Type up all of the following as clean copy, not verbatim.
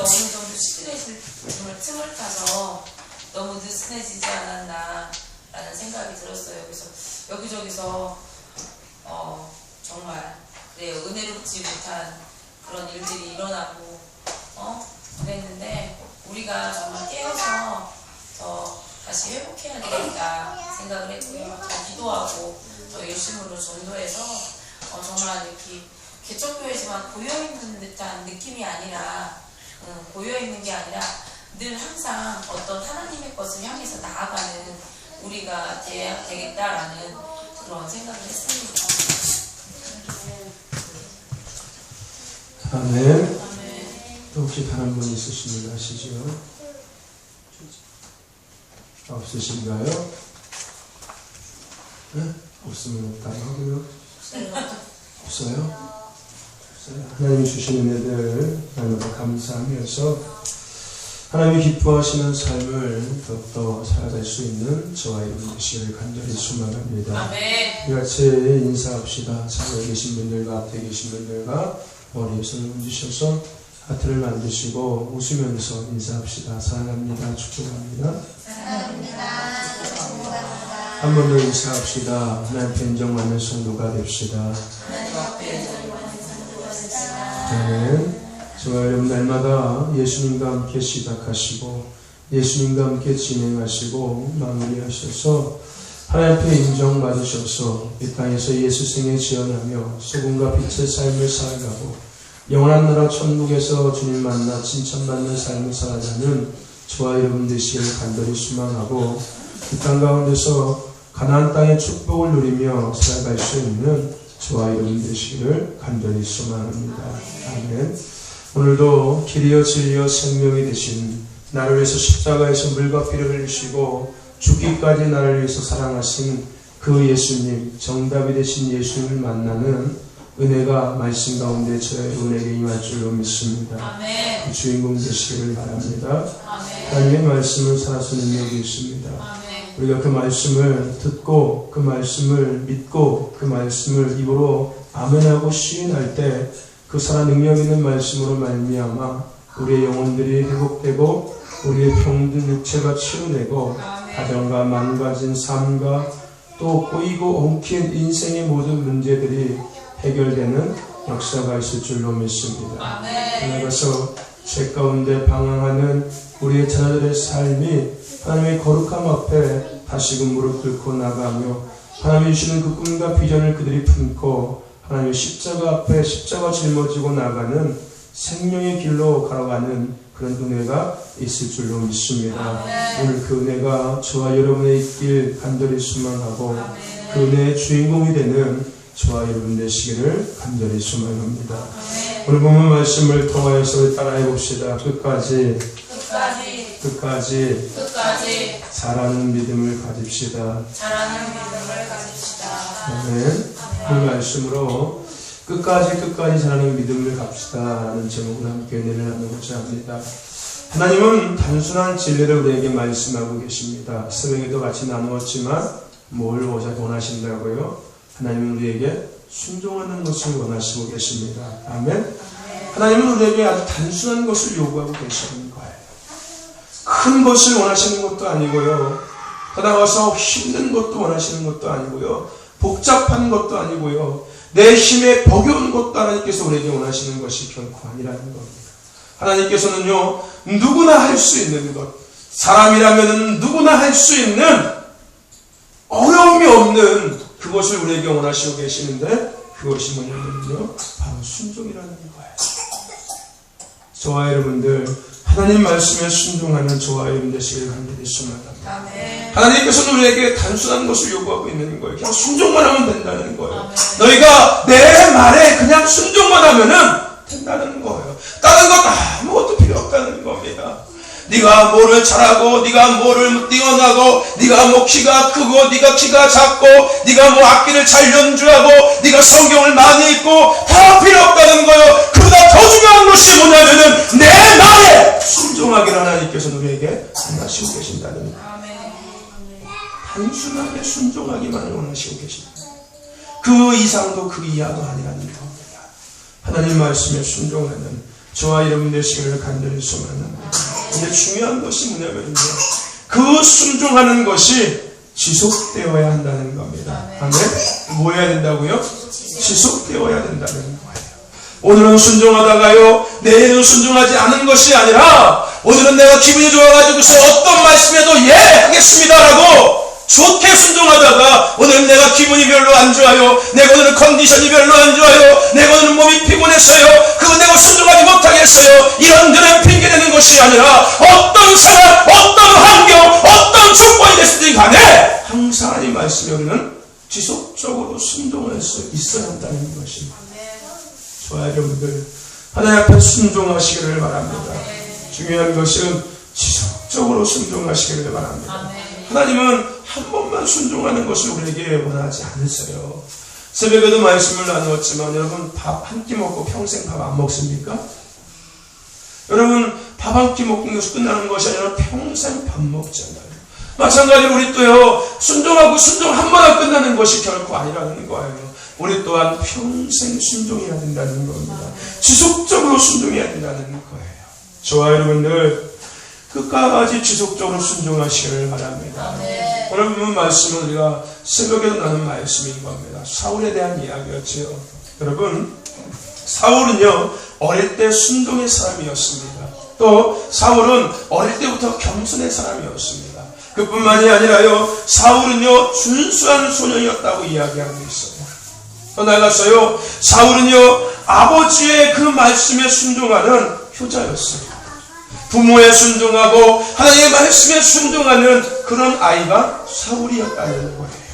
어느 정도 시들해질 틈을 타서 너무 느슨해지지 않았나라는 생각이 들었어요. 그래서 여기저기서 정말 은혜롭지 못한 그런 일들이 일어나고 그랬는데 우리가 정말 깨어서 더 다시 회복해야 되겠다 생각을 했고요. 더 기도하고 더 열심으로 전도해서 정말 이렇게 개척교회지만 고여있는 듯한 느낌이 아니라 고여있는 게 아니라 늘 항상 어떤 하나님의 것을 향해서 나아가는 우리가 돼야 되겠다라는 그런 생각을 했습니다. 아멘. 또 혹시 다른 분 있으신 분 아시죠? 없으신가요? 네? 없으면 없다고 하고요. 없어요? 하나님이 주신 은혜들 날마다 감사하면서 하나님이 기뻐하시는 삶을 더욱더 살아갈 수 있는 저와 여러분 되시기를 간절히 소망합니다. 아멘. 이같이 인사합시다. 자리에 계신 분들과 앞에 계신 분들과 머리에 손을 얹으셔서 하트를 만드시고 웃으면서 인사합시다. 사랑합니다. 축복합니다. 사랑합니다. 한 번 더 인사합시다. 하나님께 인정받는 성도가 됩시다. 아멘. 저와 여러분 날마다 예수님과 함께 시작하시고 예수님과 함께 진행하시고 마무리하셔서 하나님 앞에 인정받으셔서 이 땅에서 예수생에 지어나며 소금과 빛의 삶을 살아가고 영원한 나라 천국에서 주님 만나 칭찬받는 삶을 살아가는 저와 여러분 되시기를 간절히 소망하고 이 땅 가운데서 가나안 땅의 축복을 누리며 살아갈 수 있는 저와 여러분 되시기를 간절히 소망합니다. 아멘. 오늘도 길이요 진리요 생명이 되신 나를 위해서 십자가에서 물과 피를 흘리시고 죽기까지 나를 위해서 사랑하신 그 예수님, 정답이 되신 예수님을 만나는 은혜가 말씀 가운데 저의 은혜에게 임할 줄로 믿습니다. 아멘. 그 주인공 되시기를 바랍니다. 아멘. 하나님의 말씀은 살아서 능력이 있습니다. 아멘. 우리가 그 말씀을 듣고 그 말씀을 믿고 그 말씀을 입으로 아멘하고 시인할 때 그 살아 능력 있는 말씀으로 말미암아 우리의 영혼들이 회복되고 우리의 병든 육체가 치유되고 가정과 망가진 삶과 또 꼬이고 엉킨 인생의 모든 문제들이 해결되는 역사가 있을 줄로 믿습니다. 나가서 죄 가운데 방황하는 우리의 자녀들의 삶이 하나님의 거룩함 앞에 다시금 무릎 꿇고 나가며 하나님이 주시는 그 꿈과 비전을 그들이 품고 하나님의 십자가 앞에 십자가 짊어지고 나가는 생명의 길로 걸어가는 그런 은혜가 있을 줄로 믿습니다. 오늘 그 은혜가 저와 여러분의 있길 간절히 소망하고 그 은혜의 주인공이 되는 저와 여러분 되시기를 간절히 소망합니다. 오늘 본문 말씀을 통하여서 따라해 봅시다. 끝까지 잘하는 믿음을 가집시다. 아멘. 그 말씀으로 끝까지 잘하는 믿음을 갑시다 라는 제목으로 함께 은혜를 나누고자 합니다. 하나님은 단순한 진리를 우리에게 말씀하고 계십니다. 새벽에도 같이 나누었지만 뭘 원하신다고요? 하나님은 우리에게 순종하는 것을 원하시고 계십니다. 아멘. 하나님은 우리에게 아주 단순한 것을 요구하고 계시는 거예요. 큰 것을 원하시는 것도 아니고요. 다가와서 힘든 것도 원하시는 것도 아니고요. 복잡한 것도 아니고요. 내 힘에 버겨운 것도 하나님께서 우리에게 원하시는 것이 결코 아니라는 겁니다. 하나님께서는요, 누구나 할 수 있는 것, 사람이라면 누구나 할 수 있는 어려움이 없는 그것을 우리에게 원하시고 계시는데 그것이 뭐냐면요, 바로 순종이라는 거예요. 저와 여러분들 하나님 말씀에 순종하는 저와 여러분 되시기를 간절히 소망합니다. 하나님께서는 우리에게 단순한 것을 요구하고 있는 거예요. 그냥 순종만 하면 된다는 거예요. 너희가 내 말에 그냥 순종만 하면은 된다는 거예요. 다른 것 아무것도 필요 없다는 겁니다. 네가 뭐를 잘하고, 네가 뭐를 뛰어나고, 네가 뭐 키가 크고, 네가 키가 작고, 네가 뭐 악기를 잘 연주하고, 네가 성경을 많이 읽고, 다 필요 없다는 거예요. 그보다 더 중요한 것이 뭐냐면은 내 말에 순종하기를 하나님께서 우리에게 원하시고 계신다는 거예요. 단순하게 순종하기만을 원하시고 계십니다. 그 이상도 그 이하도 아니라는 겁니다. 하나님 말씀에 순종하는 저와 여러분 되시기를 간절히 소망합니다. 근데 중요한 것이 뭐냐면요, 그 순종하는 것이 지속되어야 한다는 겁니다. 아멘. 뭐 해야 된다고요? 지속되어야 된다는 거예요. 오늘은 순종하다가요, 내일은 순종하지 않은 것이 아니라, 오늘은 내가 기분이 좋아가지고서 어떤 말씀에도 예 하겠습니다라고 좋게 순종하다가, 오늘은 내가 기분이 별로 안 좋아요, 내가 오늘은 컨디션이 별로 안 좋아요, 내가 오늘은 몸이 피곤했어요, 그거 내가 순종하지 못하겠어요, 이런저런 핑계대는 것이 아니라, 어떤 상황, 어떤 환경, 어떤 조건이 됐든지 간에 항상 하나님 말씀에 우리는 지속적으로 순종할 수 있어야 한다는 것입니다. 저와 여러분들, 하나님 앞에 순종하시기를 바랍니다. 중요한 것은 지속적으로 순종하시기를 바랍니다. 하나님은 한 번만 순종하는 것을 우리에게 원하지 않으세요. 새벽에도 말씀을 나누었지만, 여러분 밥 한 끼 먹고 평생 밥 안 먹습니까? 여러분 밥 한 끼 먹는 것이 끝나는 것이 아니라 평생 밥 먹잖아요. 마찬가지로 우리 또요, 순종하고 순종 한 번에 끝나는 것이 결코 아니라는 거예요. 우리 또한 평생 순종해야 된다는 겁니다. 지속적으로 순종해야 된다는 거예요. 저와 여러분들 끝까지 지속적으로 순종하시기를 바랍니다. 오늘 보면 말씀은 우리가 새벽에도 나눈 말씀인 겁니다. 사울에 대한 이야기였지요. 여러분, 사울은요, 어릴 때 순종의 사람이었습니다. 또 사울은 어릴 때부터 겸손의 사람이었습니다. 그뿐만이 아니라요, 사울은요, 준수한 소년이었다고 이야기하고 있어요. 더 나아가서요, 사울은요, 아버지의 그 말씀에 순종하는 효자였어요. 부모에 순종하고 하나님의 말씀에 순종하는 그런 아이가 사울이었다는 거예요.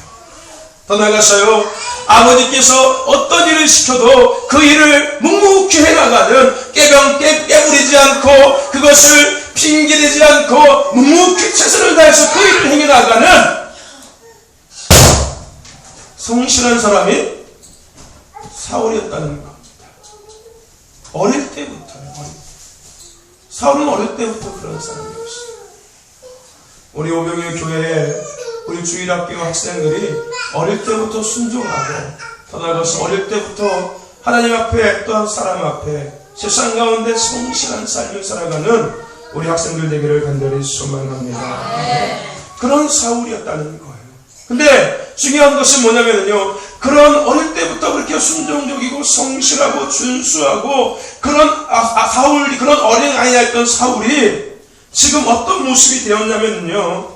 더 나아가서요, 아버지께서 어떤 일을 시켜도 그 일을 묵묵히 해나가는, 깨부리지 않고 그것을 핑계대지 않고 묵묵히 최선을 다해서 그 일을 행해나가는 성실한 사람이 사울이었다는 겁니다. 어릴 때부터요. 사울은 어릴 때부터 그런 사람이었어요. 우리 오병의 교회에 우리 주일학교 학생들이 어릴 때부터 순종하고, 더 나아가서 어릴 때부터 하나님 앞에 또한 사람 앞에 세상 가운데 성실한 삶을 살아가는 우리 학생들 되기를 간절히 소망합니다. 그런 사울이었다는 거예요. 근데 중요한 것은 뭐냐면요, 그런 어릴 때부터 그렇게 순종적이고 성실하고 준수하고 그런 사울이, 그런 어린 아이였던 사울이 지금 어떤 모습이 되었냐면요,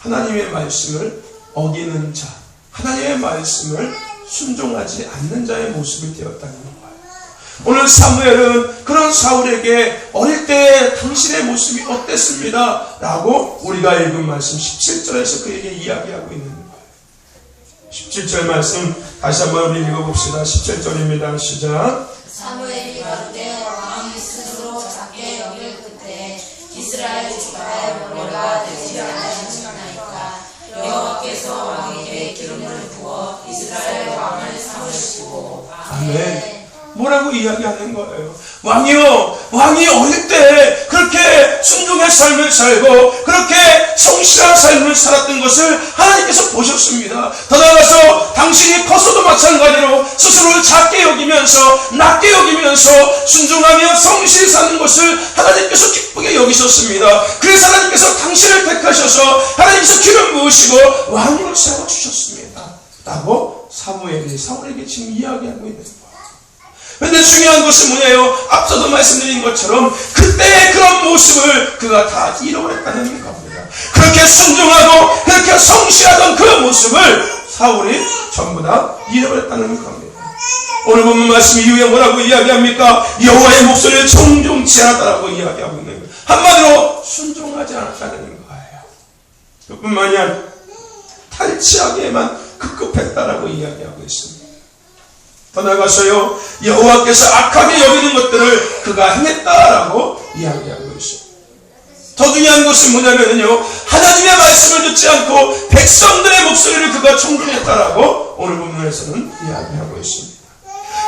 하나님의 말씀을 어기는 자, 하나님의 말씀을 순종하지 않는 자의 모습이 되었다는 거예요. 오늘 사무엘은 그런 사울에게 어릴 때 당신의 모습이 어땠습니다 라고 우리가 읽은 말씀 17절에서 그에게 이야기하고 있는 거예요. 17절 말씀 다시 한번 우리 읽어봅시다. 17절입니다. 시작. 사무엘이 가로되 왕이 스스로 작게 여길 그때 이스라엘 주가의 머리가 되지 않으시나이까 여호와께서 왕에게 기름을 부어 이스라엘 왕을 삼으시고. 아멘. 뭐라고 이야기하는 거예요? 왕이 어릴 때 그렇게 순종의 삶을 살고 그렇게 성실한 삶을 살았던 것을 하나님께서 보셨습니다. 더 나아가서 당신이 컸어도 마찬가지로 스스로를 작게 여기면서 낮게 여기면서 순종하며 성실히 사는 것을 하나님께서 기쁘게 여기셨습니다. 그래서 하나님께서 당신을 택하셔서 하나님께서 기름 부으시고 왕으로 세워주셨습니다 라고 사무엘이 사울에게 지금 이야기하고 있는 거예요. 그런데 중요한 것은 뭐냐요? 앞서도 말씀드린 것처럼 그때의 그런 모습을 그가 다 잃어버렸다는 겁니다. 그렇게 순종하고 그렇게 성실하던 그 모습을 사울이 전부 다 잃어버렸다는 겁니다. 오늘 보면 말씀 이후에 뭐라고 이야기합니까? 여호와의 목소리를 청종치 않았다라고 이야기하고 있는 거예요. 한마디로 순종하지 않았다는 거예요. 그뿐만이 아니라 탈취하기에만 급급했다라고 이야기하고 있습니다. 더 나아가서요, 여호와께서 악하게 여기는 것들을 그가 행했다라고 이야기하고 있습니다. 더 중요한 것은 뭐냐면요, 하나님의 말씀을 듣지 않고 백성들의 목소리를 그가 청종했다라고 오늘 본문에서는 이야기하고 있습니다.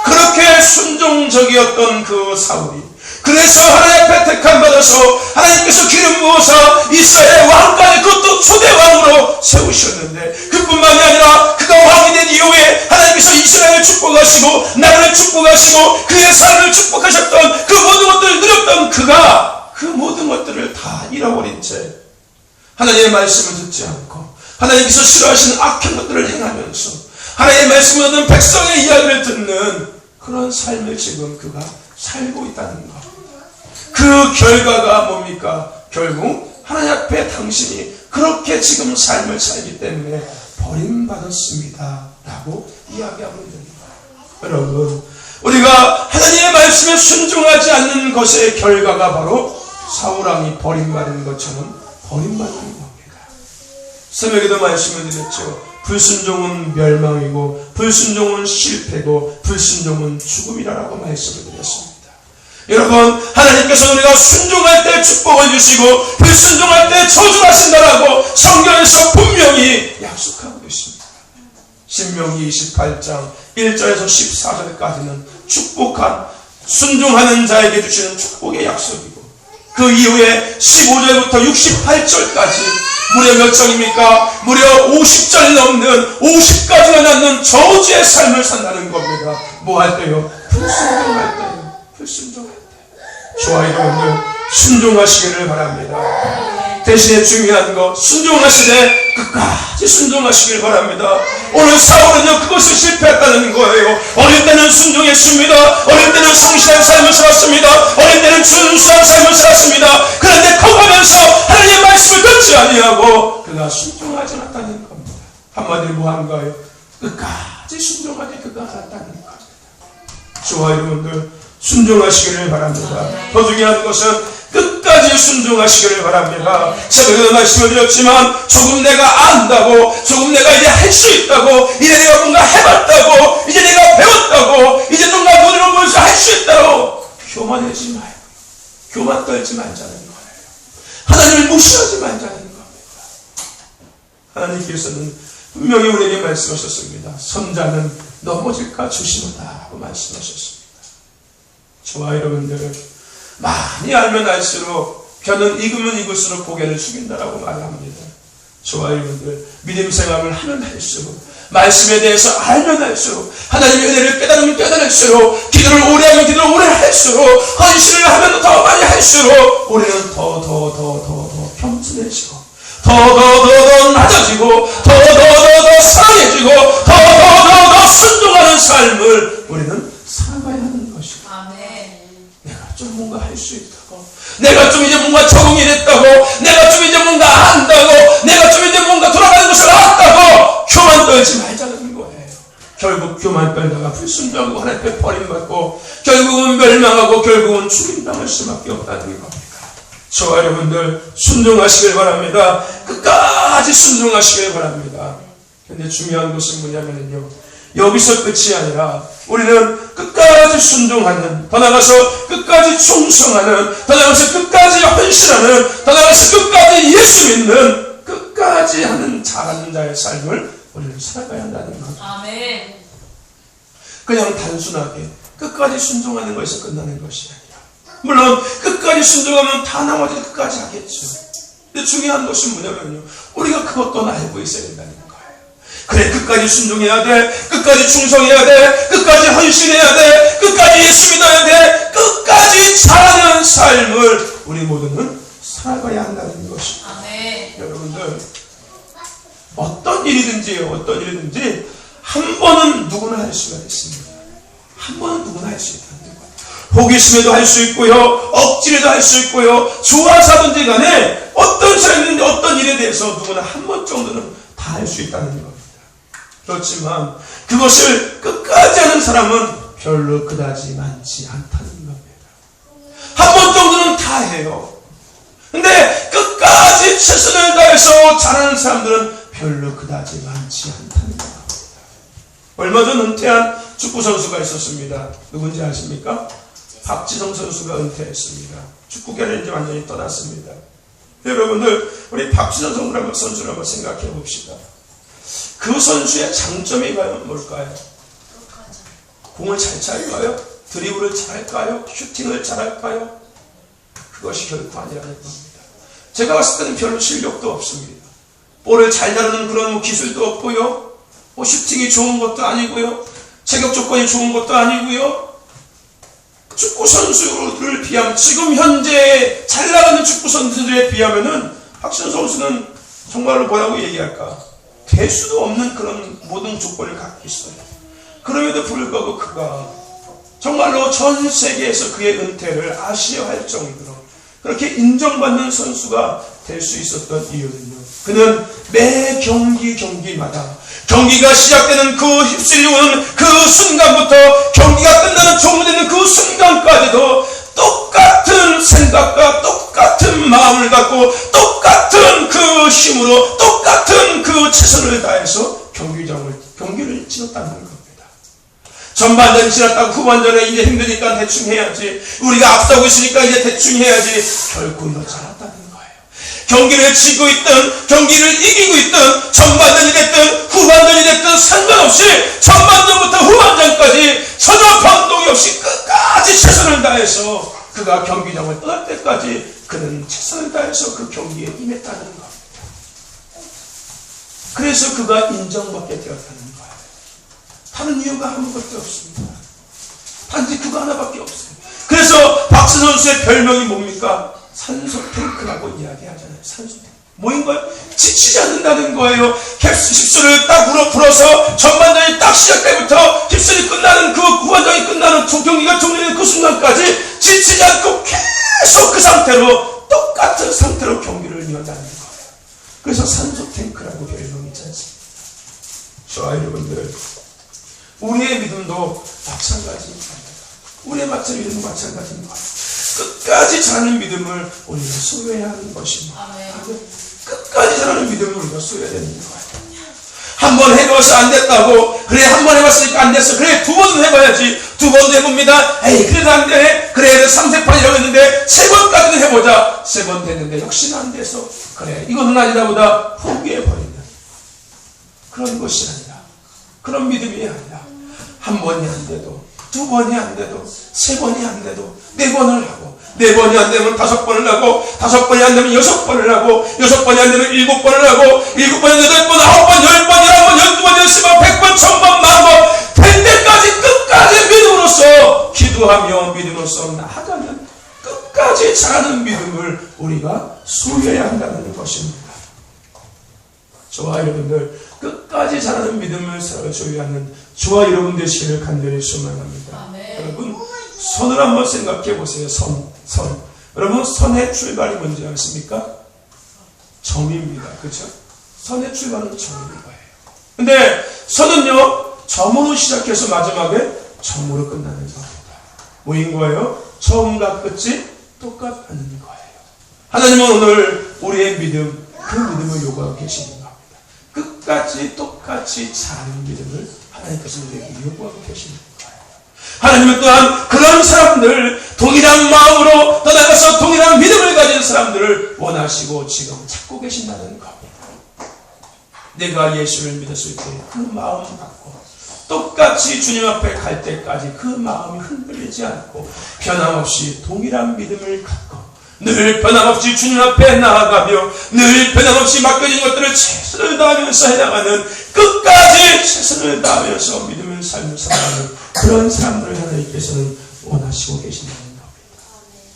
그렇게 순종적이었던 그 사울이, 그래서 하나님 앞에 택함받아서 하나님께서 기름 부어서 이스라엘 왕까지, 그것도 초대 왕으로 세우셨는데, 그뿐만이 아니라 그가 왕이 된 이후에 하나님께서 이스라엘을 축복하시고 나라를 축복하시고 그의 삶을 축복하시고 축복하셨던 그 모든 것들을 누렸던 그가 그 모든 것들을 다 잃어버린 채 하나님의 말씀을 듣지 않고 하나님께서 싫어하시는 악한 것들을 행하면서 하나님의 말씀을 듣는 백성의 이야기를 듣는 그런 삶을 지금 그가 살고 있다는 것. 그 결과가 뭡니까? 결국 하나님 앞에 당신이 그렇게 지금 삶을 살기 때문에 버림받았습니다 라고 이야기하고 있는 거예요. 여러분, 우리가 하나님의 말씀에 순종하지 않는 것의 결과가 바로 사울왕이 버림받은 것처럼 버림받는 겁니다. 새벽에도 말씀을 드렸죠. 불순종은 멸망이고 불순종은 실패고 불순종은 죽음이라고 말씀을 드렸습니다. 여러분, 하나님께서 우리가 순종할 때 축복을 주시고 불순종할 때 저주하신다라고 성경에서 분명히 약속하고 계십니다. 신명기 28장 1절에서 14절까지는 축복한 순종하는 자에게 주시는 축복의 약속이고 그 이후에 15절부터 68절까지 무려 몇 절입니까? 무려 50절 넘는 50가지가 낳는 저주의 삶을 산다는 겁니다. 뭐 할 때요? 불순종할 때요. 불순종할 때. 좋아요, 여러분들. 순종하시기를 바랍니다. 대신에 중요한 거 순종하시되 끝까지 순종하시길 바랍니다. 오늘 사울은요 그것을 실패했다는 거예요. 어릴 때는 순종했습니다. 어릴 때는 성실한 삶을 살았습니다. 어릴 때는 준수한 삶을 살았습니다. 그런데 커가면서 하나님의 말씀을 듣지 아니하고 그가 순종하지 않았다는 겁니다. 한마디로 뭐한가요? 끝까지 순종하지 그가 않았다는 겁니다. 좋아요, 여러분들. 순종하시기를 바랍니다. 더 중요한 것은 끝까지 순종하시기를 바랍니다. 새벽에도 말씀을 드렸지만 조금 내가 안다고, 조금 내가 이제 할 수 있다고, 이제 내가 뭔가 해봤다고, 이제 내가 배웠다고, 이제 뭔가 눈으로 보여서 할 수 있다고 교만하지 말고 교만 떨지 말자는 거예요. 하나님을 무시하지 말자는 겁니다. 하나님께서는 분명히 우리에게 말씀하셨습니다. 선자는 넘어질까 조심하라고 말씀하셨습니다. 저와 여러분들, 많이 알면 알수록 벼는 익으면 익을수록 고개를 숙인다라고 말합니다. 저와 여러분들, 믿음 생활을 하면 할수록, 말씀에 대해서 알면 할수록, 하나님의 은혜를 깨달으면 깨달을수록, 기도를 오래 하면 기도를 오래 할수록, 헌신을 하면 더 많이 할수록 우리는 더 겸손해지고 더 낮아지고 더 사랑해지고 더 순종하는 삶을 우리는 살아가야 하는 것이고, 내가 좀 뭔가 할 수 있다고, 내가 좀 이제 뭔가 적응이 됐다고, 내가 좀 이제 뭔가 안다고, 내가 좀 이제 뭔가 돌아가는 것을 알았다고 교만 떨지 말자는 거예요. 결국 교만 떨다가 불순종하고 하나님께 버림받고 결국은 멸망하고 결국은 죽임당할 수밖에 없다는 겁니다. 저와 여러분들 순종하시길 바랍니다. 끝까지 순종하시길 바랍니다. 근데 중요한 것은 뭐냐면요, 여기서 끝이 아니라 우리는 끝까지 순종하는, 더 나아가서 끝까지 충성하는, 더 나아가서 끝까지 헌신하는, 더 나아가서 끝까지 예수 믿는, 끝까지 하는 잘하는 자의 삶을 우리는 살아가야 한다는 것. 아멘. 그냥 단순하게 끝까지 순종하는 것에서 끝나는 것이 아니라, 물론 끝까지 순종하면 다 나머지 끝까지 하겠죠. 근데 중요한 것은 뭐냐면요, 우리가 그것도 알고 있어야 된다는 거예요. 그래, 끝까지 순종해야 돼, 끝까지 충성해야 돼, 끝까지 헌신해야 돼, 끝까지 예수 믿어야 돼, 끝까지 잘하는 삶을 우리 모두는 살아가야 한다는 것입니다. 아멘. 여러분들, 어떤 일이든지 한 번은 누구나 할 수가 있습니다. 한 번은 누구나 할 수 있다는 거예요. 호기심에도 할 수 있고요, 억지로도 할 수 있고요, 좋아서 하든지 간에 어떤 사람이든지 어떤 일에 대해서 누구나 한 번 정도는 다 할 수 있다는 겁니다. 그렇지만 그것을 끝까지 하는 사람은 별로 그다지 많지 않다는 겁니다. 한 번 정도는 다 해요. 근데 끝까지 최선을 다해서 잘하는 사람들은 별로 그다지 많지 않다는 겁니다. 얼마 전 은퇴한 축구선수가 있었습니다. 누군지 아십니까? 박지성 선수가 은퇴했습니다. 축구계를 이제 완전히 떠났습니다. 여러분들, 우리 박지성 선수를 한번 생각해 봅시다. 그 선수의 장점이 과연 뭘까요? 공을 잘 차일까요? 드리블을 잘할까요? 슈팅을 잘할까요? 그것이 결코 아니라는 겁니다. 제가 봤을 때는 별로 실력도 없습니다. 볼을 잘 다루는 그런 기술도 없고요, 슈팅이 좋은 것도 아니고요, 체격 조건이 좋은 것도 아니고요, 축구 선수를 비하면, 지금 현재 잘 나가는 축구 선수들에 비하면은 박지성 선수는 정말로 뭐라고 얘기할까? 될 수도 없는 그런 모든 조건을 갖고 있어요. 그럼에도 불구하고 그가 정말로 전 세계에서 그의 은퇴를 아쉬워할 정도로 그렇게 인정받는 선수가 될 수 있었던 이유는요, 그는 매 경기마다 경기가 시작되는 그 휩쓸려 오는 그 순간부터 경기가 끝나는 종료되는 그 순간까지도 똑같은 생각과 똑같은 마음을 갖고 똑같은 그 힘으로 똑같은 그 최선을 다해서 경기를 치렀다는 겁니다. 전반전이 지났다고 후반전에 이제 힘드니까 대충 해야지, 우리가 앞서고 있으니까 이제 대충 해야지, 결코 이렇지 않았다는 거예요. 경기를 지고 있든 경기를 이기고 있든 전반전이 됐든 후반전이 됐든 상관없이 전반전부터 후반전까지 전혀 변동이 없이 끝까지 최선을 다해서 그가 경기장을 떠날 때까지 그는 최선을 다해서 그 경기에 임했다는 겁니다. 그래서 그가 인정받게 되었다는 거예요. 다른 이유가 아무것도 없습니다. 단지 그거 하나밖에 없어요. 그래서 박수 선수의 별명이 뭡니까? 산소 탱크라고 이야기하잖아요. 산소 탱크. 뭐인 거예요? 지치지 않는다는 거예요. 힙스를 딱 불어서 전반전이 딱 시작 때부터 힙스이 끝나는 그 후반전이 끝나는 경기가 종료되는 그 순간까지 지치지 않고 계속 그 상태로 똑같은 상태로 경기를 이어나가는 거예요. 그래서 산소 탱크라고 별명이 있지 않습니까? 저와 여러분들, 우리의 믿음도 마찬가지입니다. 우리의 믿음도 마찬가지입니다. 끝까지 자라는 믿음을 우리가 소유해야 하는 것입니다. 끝까지 자라는 믿음을 우리가 소유해야 되는 거예요. 한 번 해봐서 안 됐다고, 그래 한 번 해봤으니까 안 됐어, 그래 두 번은 해봐야지, 두 번도 해봅니다. 에이 그래도 안 되네, 그래 3세판이라고 했는데 세 번까지는 해보자, 세 번 됐는데 역시나 안 돼서 그래 이거는 아니다 보다 포기해버린다. 그런 것이 아니라, 그런 믿음이 아니라 한 번이 안 돼도, 두 번이 안 돼도, 세 번이 안 돼도 네 번을 하고, 네 번이 안 되면 다섯 번을 하고, 다섯 번이 안 되면 여섯 번을 하고, 여섯 번이 안 되면 일곱 번을 하고, 일곱 번, 여덟 번, 아홉 번, 열 번, 11번, 12번, 10번, 100번, 1000번, 만번 될 때까지 끝까지 믿음으로써 기도하며 믿음으로써 나아가는 끝까지 자라는 믿음을 우리가 소유해야 한다는 것입니다. 저와 여러분들, 끝까지 자라는 믿음을 소유하는 저와 여러분 되시기를 간절히 소망합니다. 여러분, 선을 한번 생각해 보세요. 선. 여러분, 선의 출발이 뭔지 아십니까? 점입니다. 그렇죠? 선의 출발은 점인 거예요. 근데 선은요, 점으로 시작해서 마지막에 점으로 끝나는 겁니다. 뭐인 거예요? 처음과 끝이 똑같다는 거예요. 하나님은 오늘 우리의 믿음, 그 믿음을 요구하고 계시는 겁니다. 끝까지 똑같이 자라는 믿음을 하나님께서 우리에게 요구하고 계시는 거예요. 하나님은 또한 그런 사람들, 동일한 마음으로 떠나가서 동일한 믿음을 가진 사람들을 원하시고 지금 찾고 계신다는 겁니다. 내가 예수를 믿었을 때 그 마음 갖고 똑같이 주님 앞에 갈 때까지 그 마음이 흔들리지 않고 변함없이 동일한 믿음을 갖고 늘 변함없이 주님 앞에 나아가며 늘 변함없이 맡겨진 것들을 최선을 다하면서 해나가는, 끝까지 최선을 다하면서 믿음을 삶을 살아가는 그런 사람들을 하나님께서는 원하시고 계신다는 겁니다.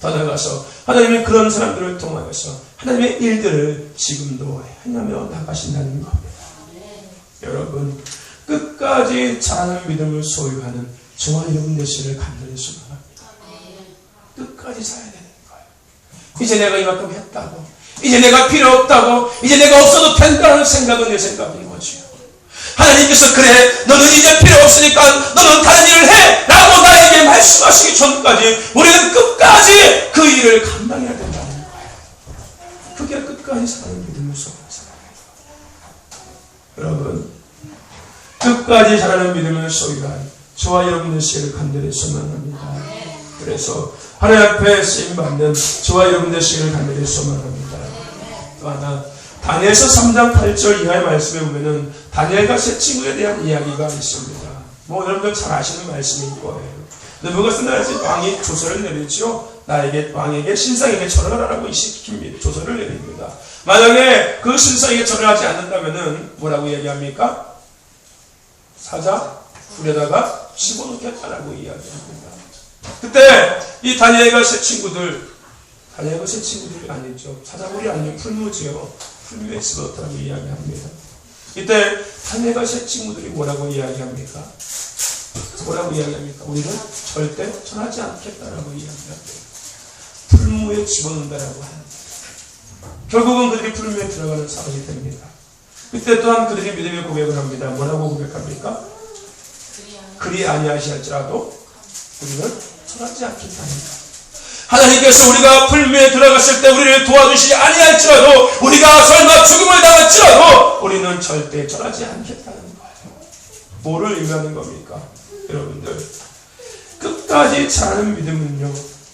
더 나아가서 하나님의 그런 사람들을 통하여서 하나님의 일들을 지금도 행하며 나가신다는 겁니다. 여러분, 끝까지 자라는 믿음을 소유하는 저와 여러분 되시기를 간절히 소망합니다. 끝까지 자라야 되는 거예요. 이제 내가 이만큼 했다고, 이제 내가 필요 없다고, 이제 내가 없어도 된다는 생각은 내 생각인 거지요. 하나님께서 그래 너는 이제 필요 없으니까 너는 다른 일을 해 라고 나에게 말씀하시기 전까지 우리는 끝까지 그 일을 감당해야 된다는 거예요. 그게 끝까지 사는 믿음을 소유하는 사람이에요. 여러분, 끝까지 자라는 믿음을 소유한 저와 여러분 되시기를 간절히 소망합니다. 그래서 하나님 앞에 쓰임받는 저와 여러분 되시기를 간절히 소망합니다. 또 하나, 다니엘서 3장 8절 이하의 말씀에 보면은 다니엘과 세 친구에 대한 이야기가 있습니다. 뭐 여러분들 잘 아시는 말씀일 거예요. 느부갓네살 왕이 조서를 내리죠. 왕에게 신상에게 절하라고 시킵니다. 조서를 내립니다. 만약에 그 신상에게 절하지 않는다면은 뭐라고 얘기합니까? 사자 불에다가 집어넣겠다라고 이야기합니다. 그때 이 다니엘과 새 친구들이 아니죠. 사자굴이 아니요 풀무지요. 풀무에 있었다고 이야기합니다. 이때 다니엘과 새 친구들이 뭐라고 이야기합니까? 우리는 절대 전하지 않겠다라고 이야기합니다. 풀무에 집어넣는다라고 합니다. 결국은 그들이 풀무에 들어가는 상황이 됩니다. 그때 또한 그들이 믿음의 고백을 합니다. 뭐라고 고백합니까? 그리 아니하시할지라도 우리는 전하지 않겠답니다. 하나님께서 우리가 풀무에 들어갔을 때 우리를 도와주시지 아니할지라도, 우리가 설마 죽음을 당할지라도 우리는 절대 전하지 않겠다는 거예요. 뭐를 의미하는 겁니까? 여러분들, 끝까지 자라는 믿음은요,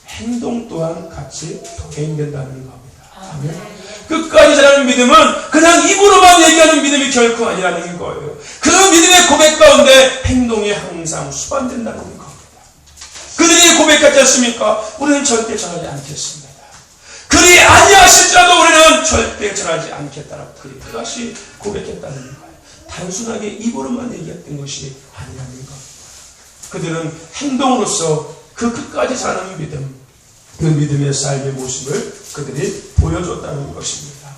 행동 또한 같이 동행된다는 겁니다. 아멘. 끝까지 자라는 믿음은 그냥 입으로만 얘기하는 믿음이 결코 아니라는 거예요. 그 믿음의 고백 가운데 행동이 항상 수반된다는 겁니다. 그들이 고백하지 않습니까? 우리는 절대 전하지 않겠습니다. 그리 아니하실지라도 우리는 절대 전하지 않겠다라고 그것이 고백했다는 거예요. 단순하게 입으로만 얘기했던 것이 아니라는 겁니다. 그들은 행동으로서 그 끝까지 자라는 믿음, 그 믿음의 삶의 모습을 그들이 보여줬다는 것입니다.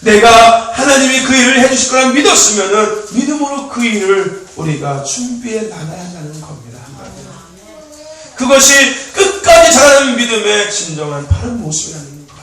내가 하나님이 그 일을 해주실 거라 믿었으면은 믿음으로 그 일을 우리가 준비해 나가야 한다는 겁니다. 그것이 끝까지 자라는 믿음의 진정한 바른 모습이라는 거예요.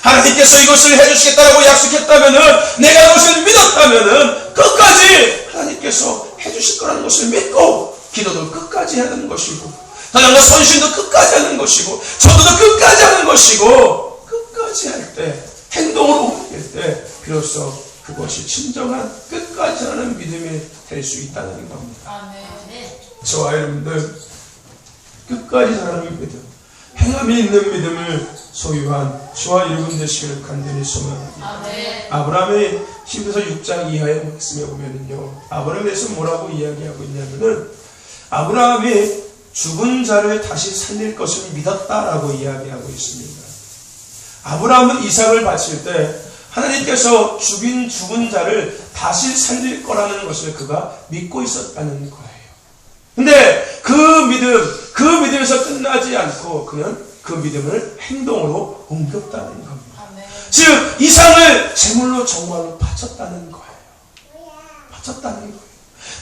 하나님께서 이것을 해주시겠다고 약속했다면은, 내가 그것을 믿었다면은 끝까지 하나님께서 해주실 거라는 것을 믿고 기도도 끝까지 해야 하는 것이고, 다양한 선신도 끝까지 하는 것이고, 전도도 끝까지 하는 것이고, 끝까지 할 때, 행동으로 옮길 때 비로소 그것이 진정한 끝까지 하는 믿음이 될 수 있다는 겁니다. 아멘. 저와 여러분들, 끝까지 자라는 믿음, 행함이 있는 믿음을 소유한 저와 여러분 되시기를 간절히 소망합니다. 아브라함의 히브리서 6장 이하의 말씀에 보면은요, 아브라함에 대해서 뭐라고 이야기하고 있냐면은, 아브라함이 죽은 자를 다시 살릴 것을 믿었다라고 이야기하고 있습니다. 아브라함은 이삭을 바칠 때 하나님께서 죽은 자를 다시 살릴 거라는 것을 그가 믿고 있었다는 거예요. 근데 그 믿음에서 끝나지 않고 그는 그 믿음을 행동으로 옮겼다는 겁니다. 즉, 이삭을 제물로 정말로 바쳤다는 거예요.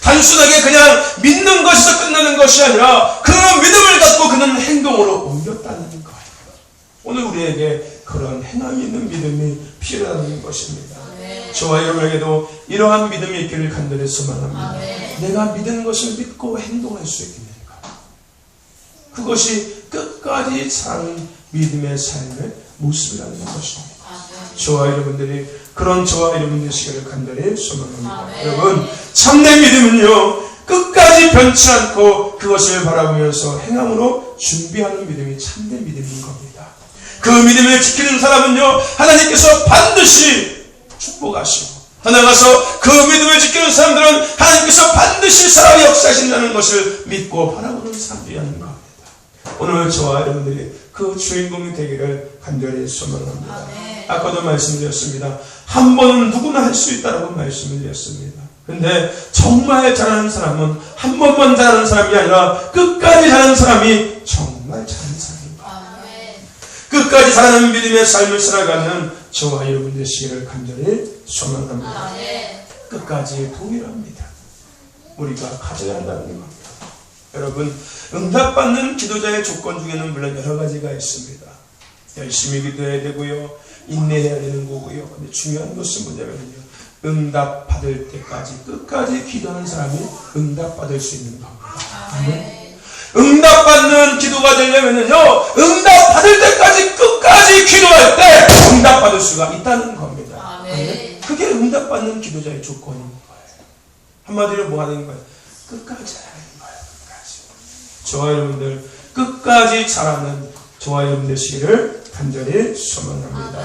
단순하게 그냥 믿는 것에서 끝나는 것이 아니라 그 믿음을 갖고 그는 행동으로 옮겼다는 거예요. 오늘 우리에게 그런 행함이 있는 믿음이 필요하다는 것입니다. 저와 여러분에게도 이러한 믿음이 있기를 간절히 소망합니다. 내가 믿은 것을 믿고 행동할 수 있는 것, 그것이 끝까지 자라는 믿음의 삶의 모습이라는 것입니다. 저와 여러분들이 그런 저와 여러분 되시기를 간절히 소망합니다. 여러분, 참된 믿음은요, 끝까지 변치 않고 그것을 바라보면서 행함으로 준비하는 믿음이 참된 믿음인 겁니다. 그 믿음을 지키는 사람은요, 하나님께서 반드시 축복하시고, 나아가서 그 믿음을 지키는 사람들은 하나님께서 반드시 살아 역사하신다는 것을 믿고 바라보는 사람들이라는 겁니다. 오늘 저와 여러분들이 그 주인공이 되기를 간절히 소망합니다. 아까도 말씀드렸습니다. 한 번은 누구나 할 수 있다라고 말씀을 드렸습니다. 근데 정말 잘하는 사람은 한 번만 잘하는 사람이 아니라 끝까지 잘하는 사람이 정말 잘하는 사람입니다. 끝까지 잘하는 믿음의 삶을 살아가는 저와 여러분 되시기를 간절히 소망합니다. 끝까지 동일합니다. 우리가 가져야 한다는 겁니다. 여러분, 응답받는 기도자의 조건 중에는 물론 여러 가지가 있습니다. 열심히 기도해야 되고요, 인내해야 되는 거고요. 근데 중요한 것은 뭐냐면요, 응답받을 때까지 끝까지 기도하는 사람이 응답받을 수 있는 겁니다. 응답받는 기도가 되려면요, 응답받을 때까지 끝까지 기도할 때 응답받을 수가 있다는 겁니다. 그게 응답받는 기도자의 조건인 거예요. 한마디로 뭐 하는 거예요? 끝까지 하는 거예요. 끝까지. 저와 여러분들 끝까지 잘하는 저와 여러분 되시기를 간절히 소망합니다.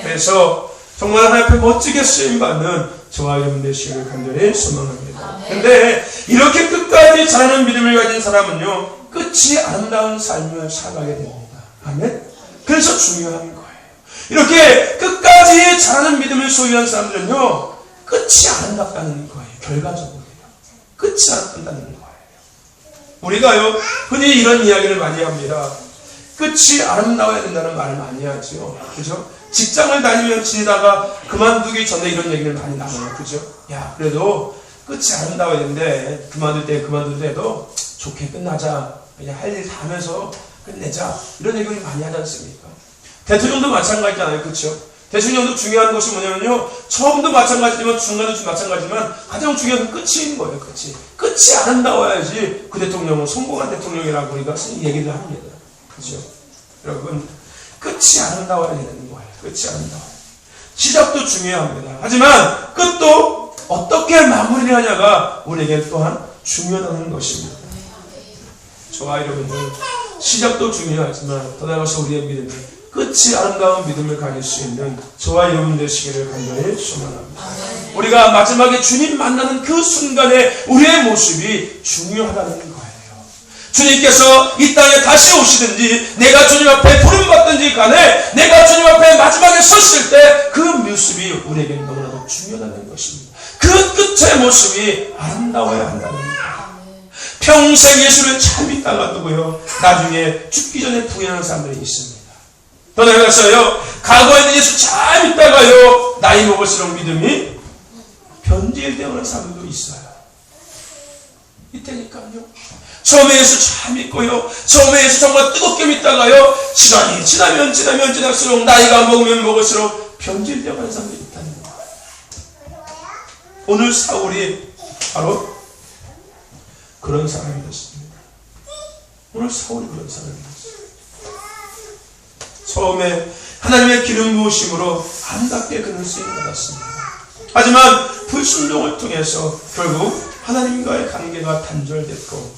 그래서 정말 하나님 앞에 멋지게 쓰임받는 저와 여러분 되시기를 간절히 소망합니다. 근데 이렇게 끝까지 잘하는 믿음을 가진 사람은요, 끝이 아름다운 삶을 살아가게 됩니다. 아멘? 그래서 중요한 거예요. 이렇게 끝까지 잘하는 믿음을 소유한 사람들은요, 끝이 아름답다는 거예요. 결과적으로요. 끝이 아름답다는 거예요. 우리가요, 흔히 이런 이야기를 많이 합니다. 끝이 아름다워야 된다는 말을 많이 하죠. 그죠? 직장을 지니다가 그만두기 전에 이런 얘기를 많이 나눠요. 그죠? 야, 그래도 끝이 아름다워야 되는데, 그만둘 때도 좋게 끝나자. 그냥 할 일 다 하면서 끝내자. 이런 얘기를 많이 하지 않습니까? 대통령도 마찬가지잖아요. 그렇죠? 대통령도 중요한 것이 뭐냐면요, 처음도 마찬가지지만 중간도 마찬가지지만 가장 중요한 건 끝인 거예요. 끝이 아름다워야지 그 대통령은 성공한 대통령이라고 우리가 얘기를 합니다. 그죠? 여러분, 끝이 아름다워야 되는 거예요. 끝이 아름다워요. 시작도 중요합니다. 하지만 끝도 어떻게 마무리를 하냐가 우리에게 또한 중요하다는 것입니다. 저와 여러분들, 시작도 중요하지만 더 나아가서 우리의 믿음이 끝이 아름다운 믿음을 가질 수 있는 저와 여러분 되시기를 간절히 소망합니다. 우리가 마지막에 주님 만나는 그 순간에 우리의 모습이 중요하다는 거예요. 주님께서 이 땅에 다시 오시든지 내가 주님 앞에 부름받든지 간에 내가 주님 앞에 마지막에 섰을 때 그 모습이 우리에게 너무나도 중요하다는 것입니다. 그 끝의 모습이 아름다워야 한다는 거예요. 평생 예수를 잘 믿다가 누구요? 나중에 죽기 전에 부인하는 사람들이 있습니다. 더 나아가서요, 과거에는 예수 잘 믿다가요, 나이 먹을수록 믿음이 변질되어가는 사람들도 있어요. 이때니까요. 처음에 예수 잘 믿고요, 처음에 예수 정말 뜨겁게 믿다가요, 시간이 지날수록 나이가 먹을수록 변질되어가는 사람들이 있다는 거예요. 오늘 사울이 바로 그런 사람이었습니다. 오늘 사울이 그런 사람이었어요. 처음에 하나님의 기름 부으심으로 아름답게 그는 쓰임받았습니다. 하지만 불순종을 통해서 결국 하나님과의 관계가 단절됐고,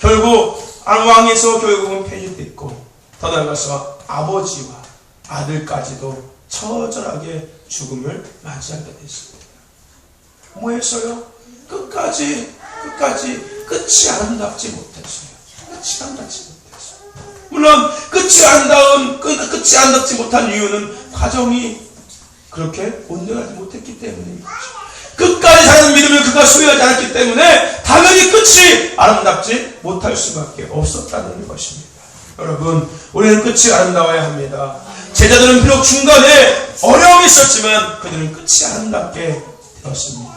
결국 왕에서 결국은 폐지됐고, 더 나아가서 아버지와 아들까지도 처절하게 죽음을 맞이하게 됐습니다. 뭐했어요? 끝이 아름답지 못했어요. 끝이 아름답지 못했어요. 물론 끝이 아름답지 못한 이유는 과정이 그렇게 온전하지 못했기 때문인 거죠. 끝까지 사는 믿음을 그가 소유하지 않았기 때문에 당연히 끝이 아름답지 못할 수밖에 없었다는 것입니다. 여러분, 우리는 끝이 아름다워야 합니다. 제자들은 비록 중간에 어려움이 있었지만 그들은 끝이 아름답게 되었습니다.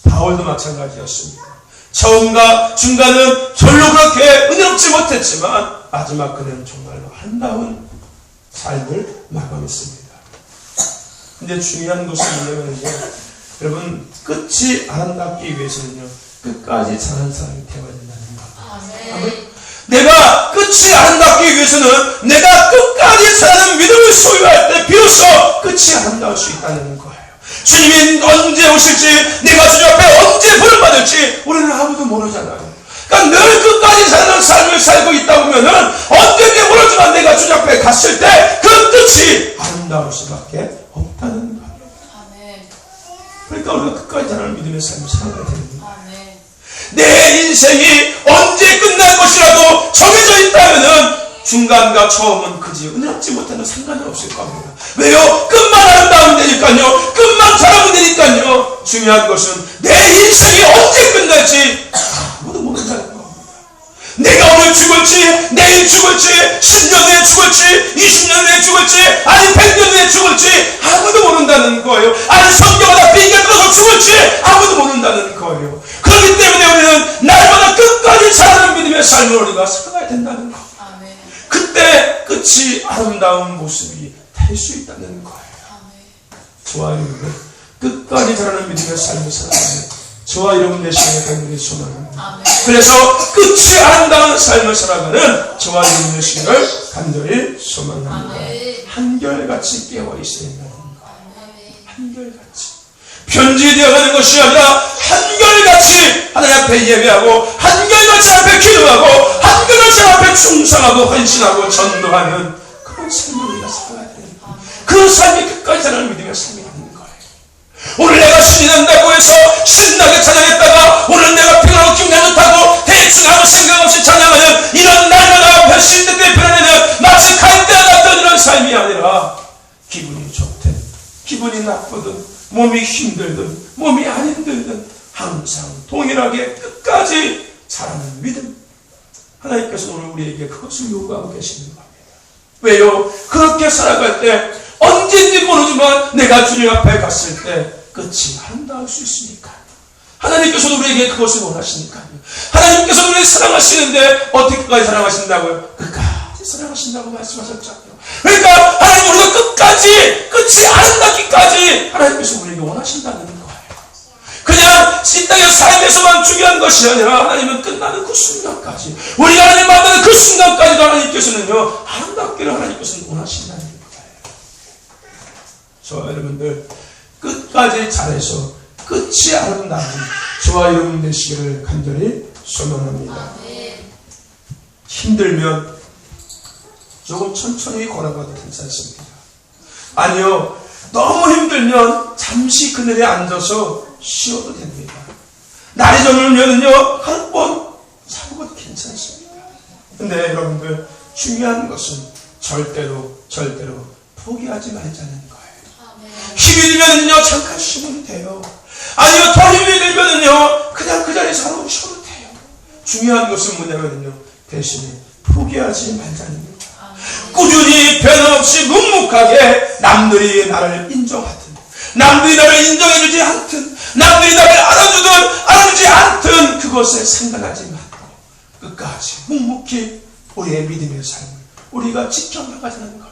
바울도 마찬가지였습니다. 처음과 중간은 별로 그렇게 은혜롭지 못했지만 마지막 그는 정말로 아름다운 삶을 마감했습니다. 근데 중요한 것은 뭐냐면요, 여러분, 끝이 아름답기 위해서는요, 끝까지 사는 사람이 되어야 된다는 거예요. 내가 끝이 아름답기 위해서는 내가 끝까지 사는 믿음을 소유할 때 비로소 끝이 아름다울 수 있다는 거예요. 주님이 언제 오실지, 내가 주님 앞에 언제 부름받을지 우리는 아무도 모르잖아요. 그러니까 늘 끝까지 사는 삶을 살고 있다 보면은 언제인지 모르지만 내가 주님 앞에 갔을 때 그 끝이 아름다울 수밖에 없다는 거예요. 그러니까 우리가 끝까지 사는 믿음의 삶을 살아가야 되는 거예요. 내 인생이 언제 끝날 것이라도 정해져 있다면은 중간과 처음은 그지 은혜롭지 못하는 상관은 없을 겁니다. 왜요? 끝만 아름다우면 되니까요. 끝만 잘하면 되니까요. 중요한 것은 내 인생이 언제 끝날지 아무도 모른다는 겁니다. 내가 오늘 죽을지, 내일 죽을지, 10년 후에 죽을지, 20년 후에 죽을지, 아니 100년 후에 죽을지 아무도 모른다는 거예요. 아니 성경하다 빙결 끊어서 죽을지 아무도 모른다는 거예요. 그렇기 때문에 우리는 날마다 끝까지 살아가는 믿음의 삶을 우리가 살아가야 된다는 거예요. 그때 끝이 아름다운 모습이 될 수 있다는 거예요. 저와 여러분, 끝까지 살아가는 믿음의 삶을 살아가는 저와 여러분 되시기를 간절히 소망합니다. 그래서 끝이 아름다운 삶을 살아가는 저와 여러분 되시기를 간절히 소망합니다. 한결같이 깨어 있어야 된다는 거예요. 한결같이. 편지되어가는 것이 아니라 한결같이 하나님 앞에 예배하고, 한결같이 앞에 기도하고, 한결같이 앞에 충성하고 헌신하고 전도하는 그런 삶을 우리가 살아야 되는 거예요. 그 삶이 끝까지 사는 믿음의 삶이 아닌 거예요. 오늘 내가 신이 난다고 해서 신나게 찬양했다가 오늘 내가 평안하고 기분 좋다고 대충 아무 생각 없이 찬양하는 이런 날마다 별신들 때 변화되는 마치 갈대와 같은 이런 삶이 아니라 기분이 좋든 기분이 나쁘든 몸이 힘들든 몸이 안 힘들든 항상 동일하게 끝까지 살아가는 믿음, 하나님께서 오늘 우리에게 그것을 요구하고 계시는 겁니다. 왜요? 그렇게 살아갈 때 언제인지 모르지만 내가 주님 앞에 갔을 때 끝이 아름다울 수 있으니까. 하나님께서도 우리에게 그것을 원하시니까요. 하나님께서 우리를 사랑하시는데 어떻게까지 사랑하신다고요? 끝까지 사랑하신다고 말씀하셨잖아요. 그러니까 하나님 우리가 끝까지, 끝이 아름답기까지 하나님께서 우리에게 원하신다는 거예요. 그냥 이 땅의 삶에서만 중요한 것이 아니라 하나님은 끝나는 그 순간까지, 우리가 하나님 만나는 그 순간까지도 하나님께서는요 아름답기를 하나님께서는 원하신다는 거예요. 저와 여러분들 끝까지 잘해서 끝이 아름다운 저와 여러분 되시기를 간절히 소망합니다. 힘들면 조금 천천히 걸어가도 괜찮습니다. 아니요, 너무 힘들면 잠시 그늘에 앉아서 쉬어도 됩니다. 날이 저물면은요 한 번 자고도 괜찮습니다. 근데 여러분들 중요한 것은 절대로 포기하지 말자는 거예요. 힘이 들면은요 잠깐 쉬면 돼요. 아니요, 더 힘이 들면은요 그냥 그 자리에서 하루 쉬어도 돼요. 중요한 것은 뭐냐면요 대신에 포기하지 말자는 거예요. 꾸준히 변함없이 묵묵하게 남들이 나를 인정하든, 남들이 나를 인정해주지 않든, 남들이 나를 알아주든 알아주지 않든 그것에 상관하지 말고 끝까지 묵묵히 우리의 믿음의 삶을 우리가 지켜나가자는 겁니다.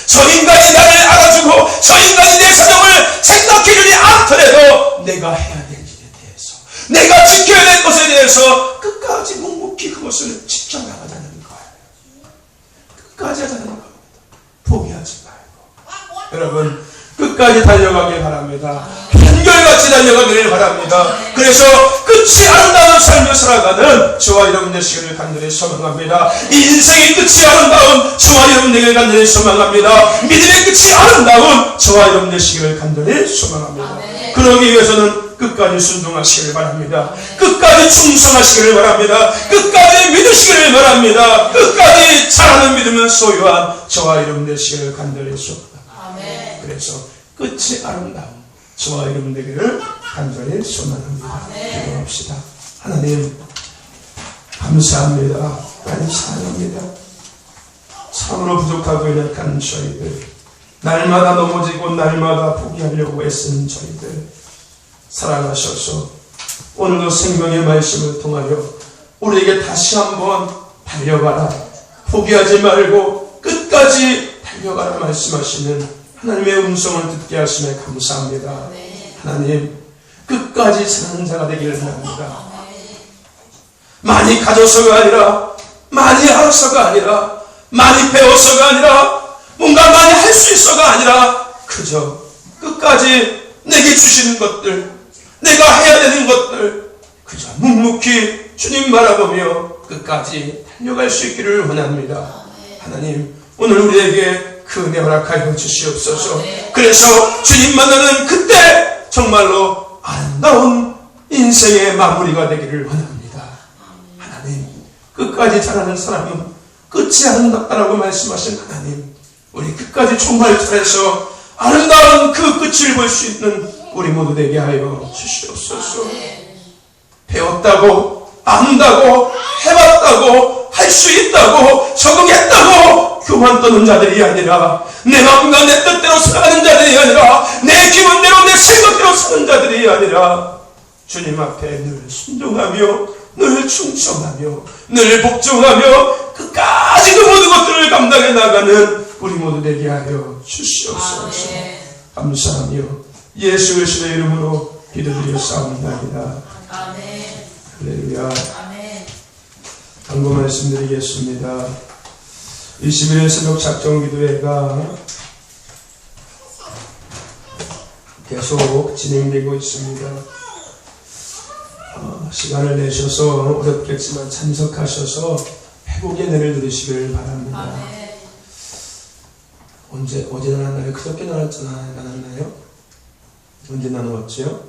저 인간이 나를 알아주고 저 인간이 내 사정을 생각해주지 않더라도 내가 해야 될 일에 대해서, 내가 지켜야 될 것에 대해서 끝까지 묵묵히 그것을 지켜나가자는 거예요. 끝까지 하자는 겁니다. 포기하지 말고. 여러분 끝까지 달려가길 바랍니다. 한결같이 달려가기를 바랍니다. 그래서 끝이 아름다운 삶을 살아가는 저와 여러분 되시기를 간절히 소망합니다. 이 인생의 끝이 아름다운 저와 여러분 되기를 간절히 소망합니다. 믿음의 끝이 아름다운 저와 여러분 되시기를 간절히 소망합니다. 그러기 위해서는 끝까지 순종하시기를 바랍니다. 끝까지 충성하시기를 바랍니다. 끝까지 믿으시기를 바랍니다. 끝까지 잘하는 믿음을 소유한 저와 여러분 되시기를 간절히 소망합니다. 그래서 끝이 아름다운 저와 여러분 되기를 간절히 소망합니다. 기도합시다. 하나님 감사합니다. 하나님 사랑합니다. 참으로 부족하고 연약한 저희들, 날마다 넘어지고 날마다 포기하려고 애쓰는 저희들 사랑하셔서 오늘도 생명의 말씀을 통하여 우리에게 다시 한번 달려가라, 포기하지 말고 끝까지 달려가라 말씀하시는 하나님의 음성을 듣게 하심에 감사합니다. 하나님 끝까지 사는 자가 되기를 바랍니다. 많이 가져서가 아니라, 많이 알아서가 아니라, 많이 배워서가 아니라, 뭔가 많이 할 수 있어가 아니라 그저 끝까지 내게 주시는 것들, 내가 해야 되는 것들 그저 묵묵히 주님 바라보며 끝까지 달려갈 수 있기를 원합니다. 하나님 오늘 우리에게 그 은혜 허락하여 주시옵소서. 그래서 주님 만나는 그때 정말로 아름다운 인생의 마무리가 되기를 원합니다. 하나님 끝까지 잘하는 사람은 끝이 아름답다라고 말씀하신 하나님, 우리 끝까지 정말 잘해서 아름다운 그 끝을 볼 수 있는 우리 모두 되게 하여 주시옵소서. 배웠다고, 안다고, 해봤다고, 할 수 있다고, 적응했다고 교만 떠는 자들이 아니라, 내 마음과 내 뜻대로 살아가는 자들이 아니라, 내 기분대로 내 생각대로 사는 자들이 아니라 주님 앞에 늘 순종하며 늘 충성하며 늘 복종하며 끝까지 그 모든 것들을 감당해 나가는 우리 모두 되게 하여 주시옵소서. 감사하며 예수 그리스도의 이름으로 기도드렸사옵나이다. 할렐루야. 당부 말씀드리겠습니다. 21일 새벽 작정기도회가 계속 진행되고 있습니다. 시간을 내셔서 어렵겠지만 참석하셔서 회복의 은혜를 누리시길 바랍니다. 어제 나눴나요? 그저께 나눴나요? 언제 나누었죠?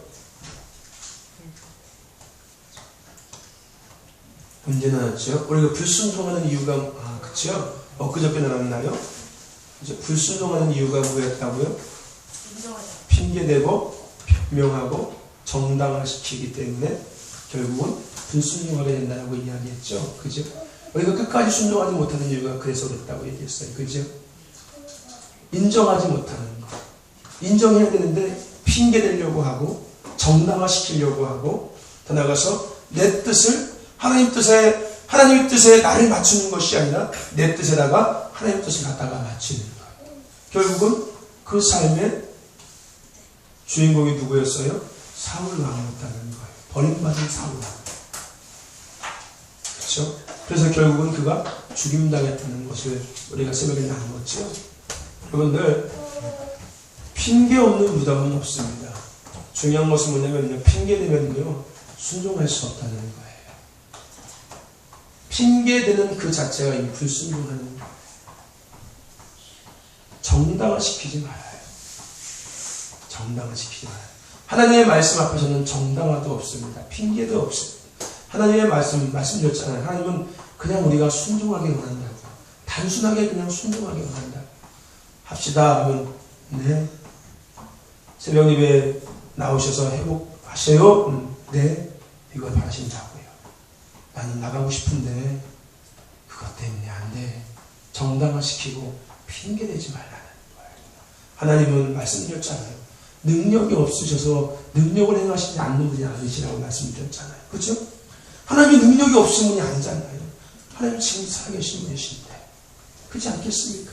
언제 나눴죠? 우리가 불순종하는 이유가, 그쵸? 그저께 나눴나요? 이제 불순종하는 이유가 뭐였다고요? 핑계대고, 변명하고, 정당화시키기 때문에 결국은 불순종하게 된다고 이야기했죠. 그죠? 우리가 끝까지 순종하지 못하는 이유가 그래서 그랬다고 얘기했어요. 그죠? 인정하지 못하는 거. 인정해야 되는데 핑계 대려고 하고 정당화시키려고 하고 더 나아가서 내 뜻을 하나님 뜻에 나를 맞추는 것이 아니라 내 뜻에다가 하나님 뜻을 갖다가 맞추는 거예요. 결국은 그 삶의 주인공이 누구였어요? 사울 왕이었다는 거예요. 버림받은 사울 왕. 그렇죠? 그래서 결국은 그가 죽임당했다는 것을 우리가 새벽에 나누었죠. 여러분들 핑계 없는 무덤은 없습니다. 중요한 것은 뭐냐면요, 핑계 대면요 순종할 수 없다는 거예요. 핑계 대는 그 자체가 이 불순종하는 거예요. 정당화시키지 말아요. 정당화시키지 말아요. 하나님의 말씀 앞에서는 정당화도 없습니다. 핑계도 없습니다. 하나님의 말씀드렸잖아요. 하나님은 그냥 우리가 순종하게 원한다고. 단순하게 그냥 순종하게 원한다고. 합시다 하면 네. 새벽 예배 나오셔서 회복하세요. 네. 이걸 바라신다고요. 나는 나가고 싶은데 그것 때문에 안 돼. 정당화시키고 핑계대지 말라는 거예요. 하나님은 말씀드렸잖아요. 능력이 없으셔서 능력을 행하시지 않는 분이 아니시라고 말씀드렸잖아요. 그렇죠? 하나님이 능력이 없은 분이 아니잖아요. 하나님 지금 살아계신 분이신데 그렇지 않겠습니까?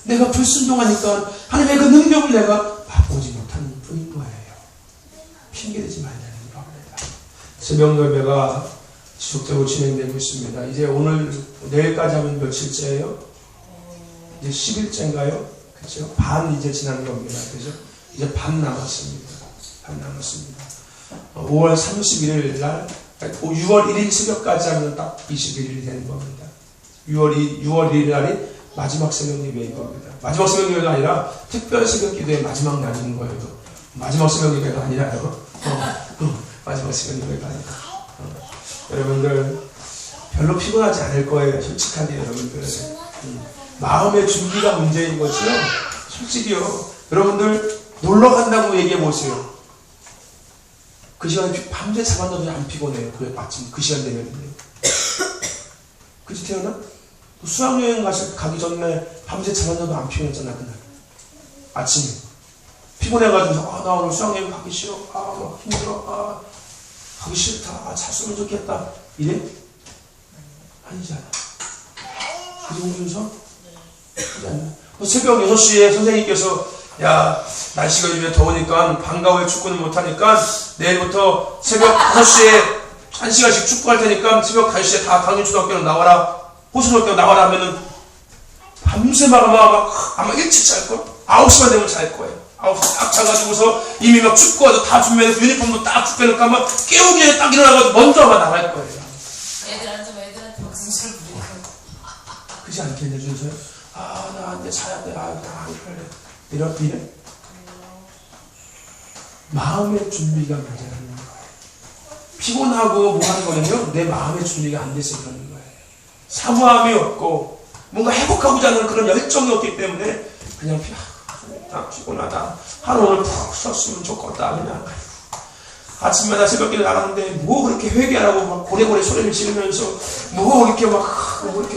내가 불순종하니까 하나님의 그 능력을 내가 맛보지 못하는 분인 거예요. 핑계대지 말라는 겁니다. 새벽 예배가 지속적으로 진행되고 있습니다. 이제 오늘 내일까지 하면 며칠째예요? 이제 10일째인가요? 그렇죠? 반 이제 지난 겁니다. 그죠? 이제 반 남았습니다. 반 남았습니다. 5월 31일 날 6월 1일 새벽까지 하면 딱 21일이 되는 겁니다. 6월 1일 날이 마지막 새벽 예배인 겁니다. 마지막 새벽 예배가 아니라 특별 새벽 기도의 마지막 날인 거예요. 마지막 새벽 예배가 아니라요. 마지막 새벽 예배가 아니라. 여러분들 별로 피곤하지 않을 거예요. 솔직하게 여러분들. 마음의 준비가 문제인 거지요. 솔직히요. 여러분들 놀러 간다고 얘기해 보세요. 그 시간에 밤새 잠안자도 안 피곤해요. 그 아침 그 시간 되면요. 그치 태어나? 수학여행 가기 전에 밤새 잠안자도 안 피곤했잖아 그날. 아침에 피곤해가지고 나 오늘 수학여행 가기 싫어. 막 힘들어. 가기 싫다. 잤으면 좋겠다. 이래? 아니잖아. 그지 홍준서? 그지 않나? 새벽 6시에 선생님께서 야 날씨가 요즘에 더우니까 방과 후에 축구는 못하니까 내일부터 새벽 5시에 1시간씩 축구할 테니까 새벽 5시에 다 강림초등학교로 나와라. 호수초등학교 나와라 하면은 밤새 아마 일찍 잘걸? 9시만 되면 잘 거예요. 9시 딱 자가지고서 이미 막 축구화도 다 준비해서 유니폼도 딱 준비해놓고 아마 깨우기 전에 딱 일어나가지고 먼저 아마 나갈 거예요. 애들한테 박수를 부리고. 그지 않겠냐 준서요? 나 안 돼, 자야 돼. 나 안 할래. 이래? 마음의 준비가 문제라는 거예요. 피곤하고 뭐 하는 거는요, 내 마음의 준비가 안 돼서 그러는 거예요. 사모함이 없고, 뭔가 회복하고자 하는 그런 열정이 없기 때문에, 그냥 피곤하다. 하루 오늘 푹 쉬었으면 좋겠다. 그냥. 아침마다 새벽에 나가는데, 뭐 그렇게 회개하라고 막 고래고래 소리를 지르면서, 뭐 이렇게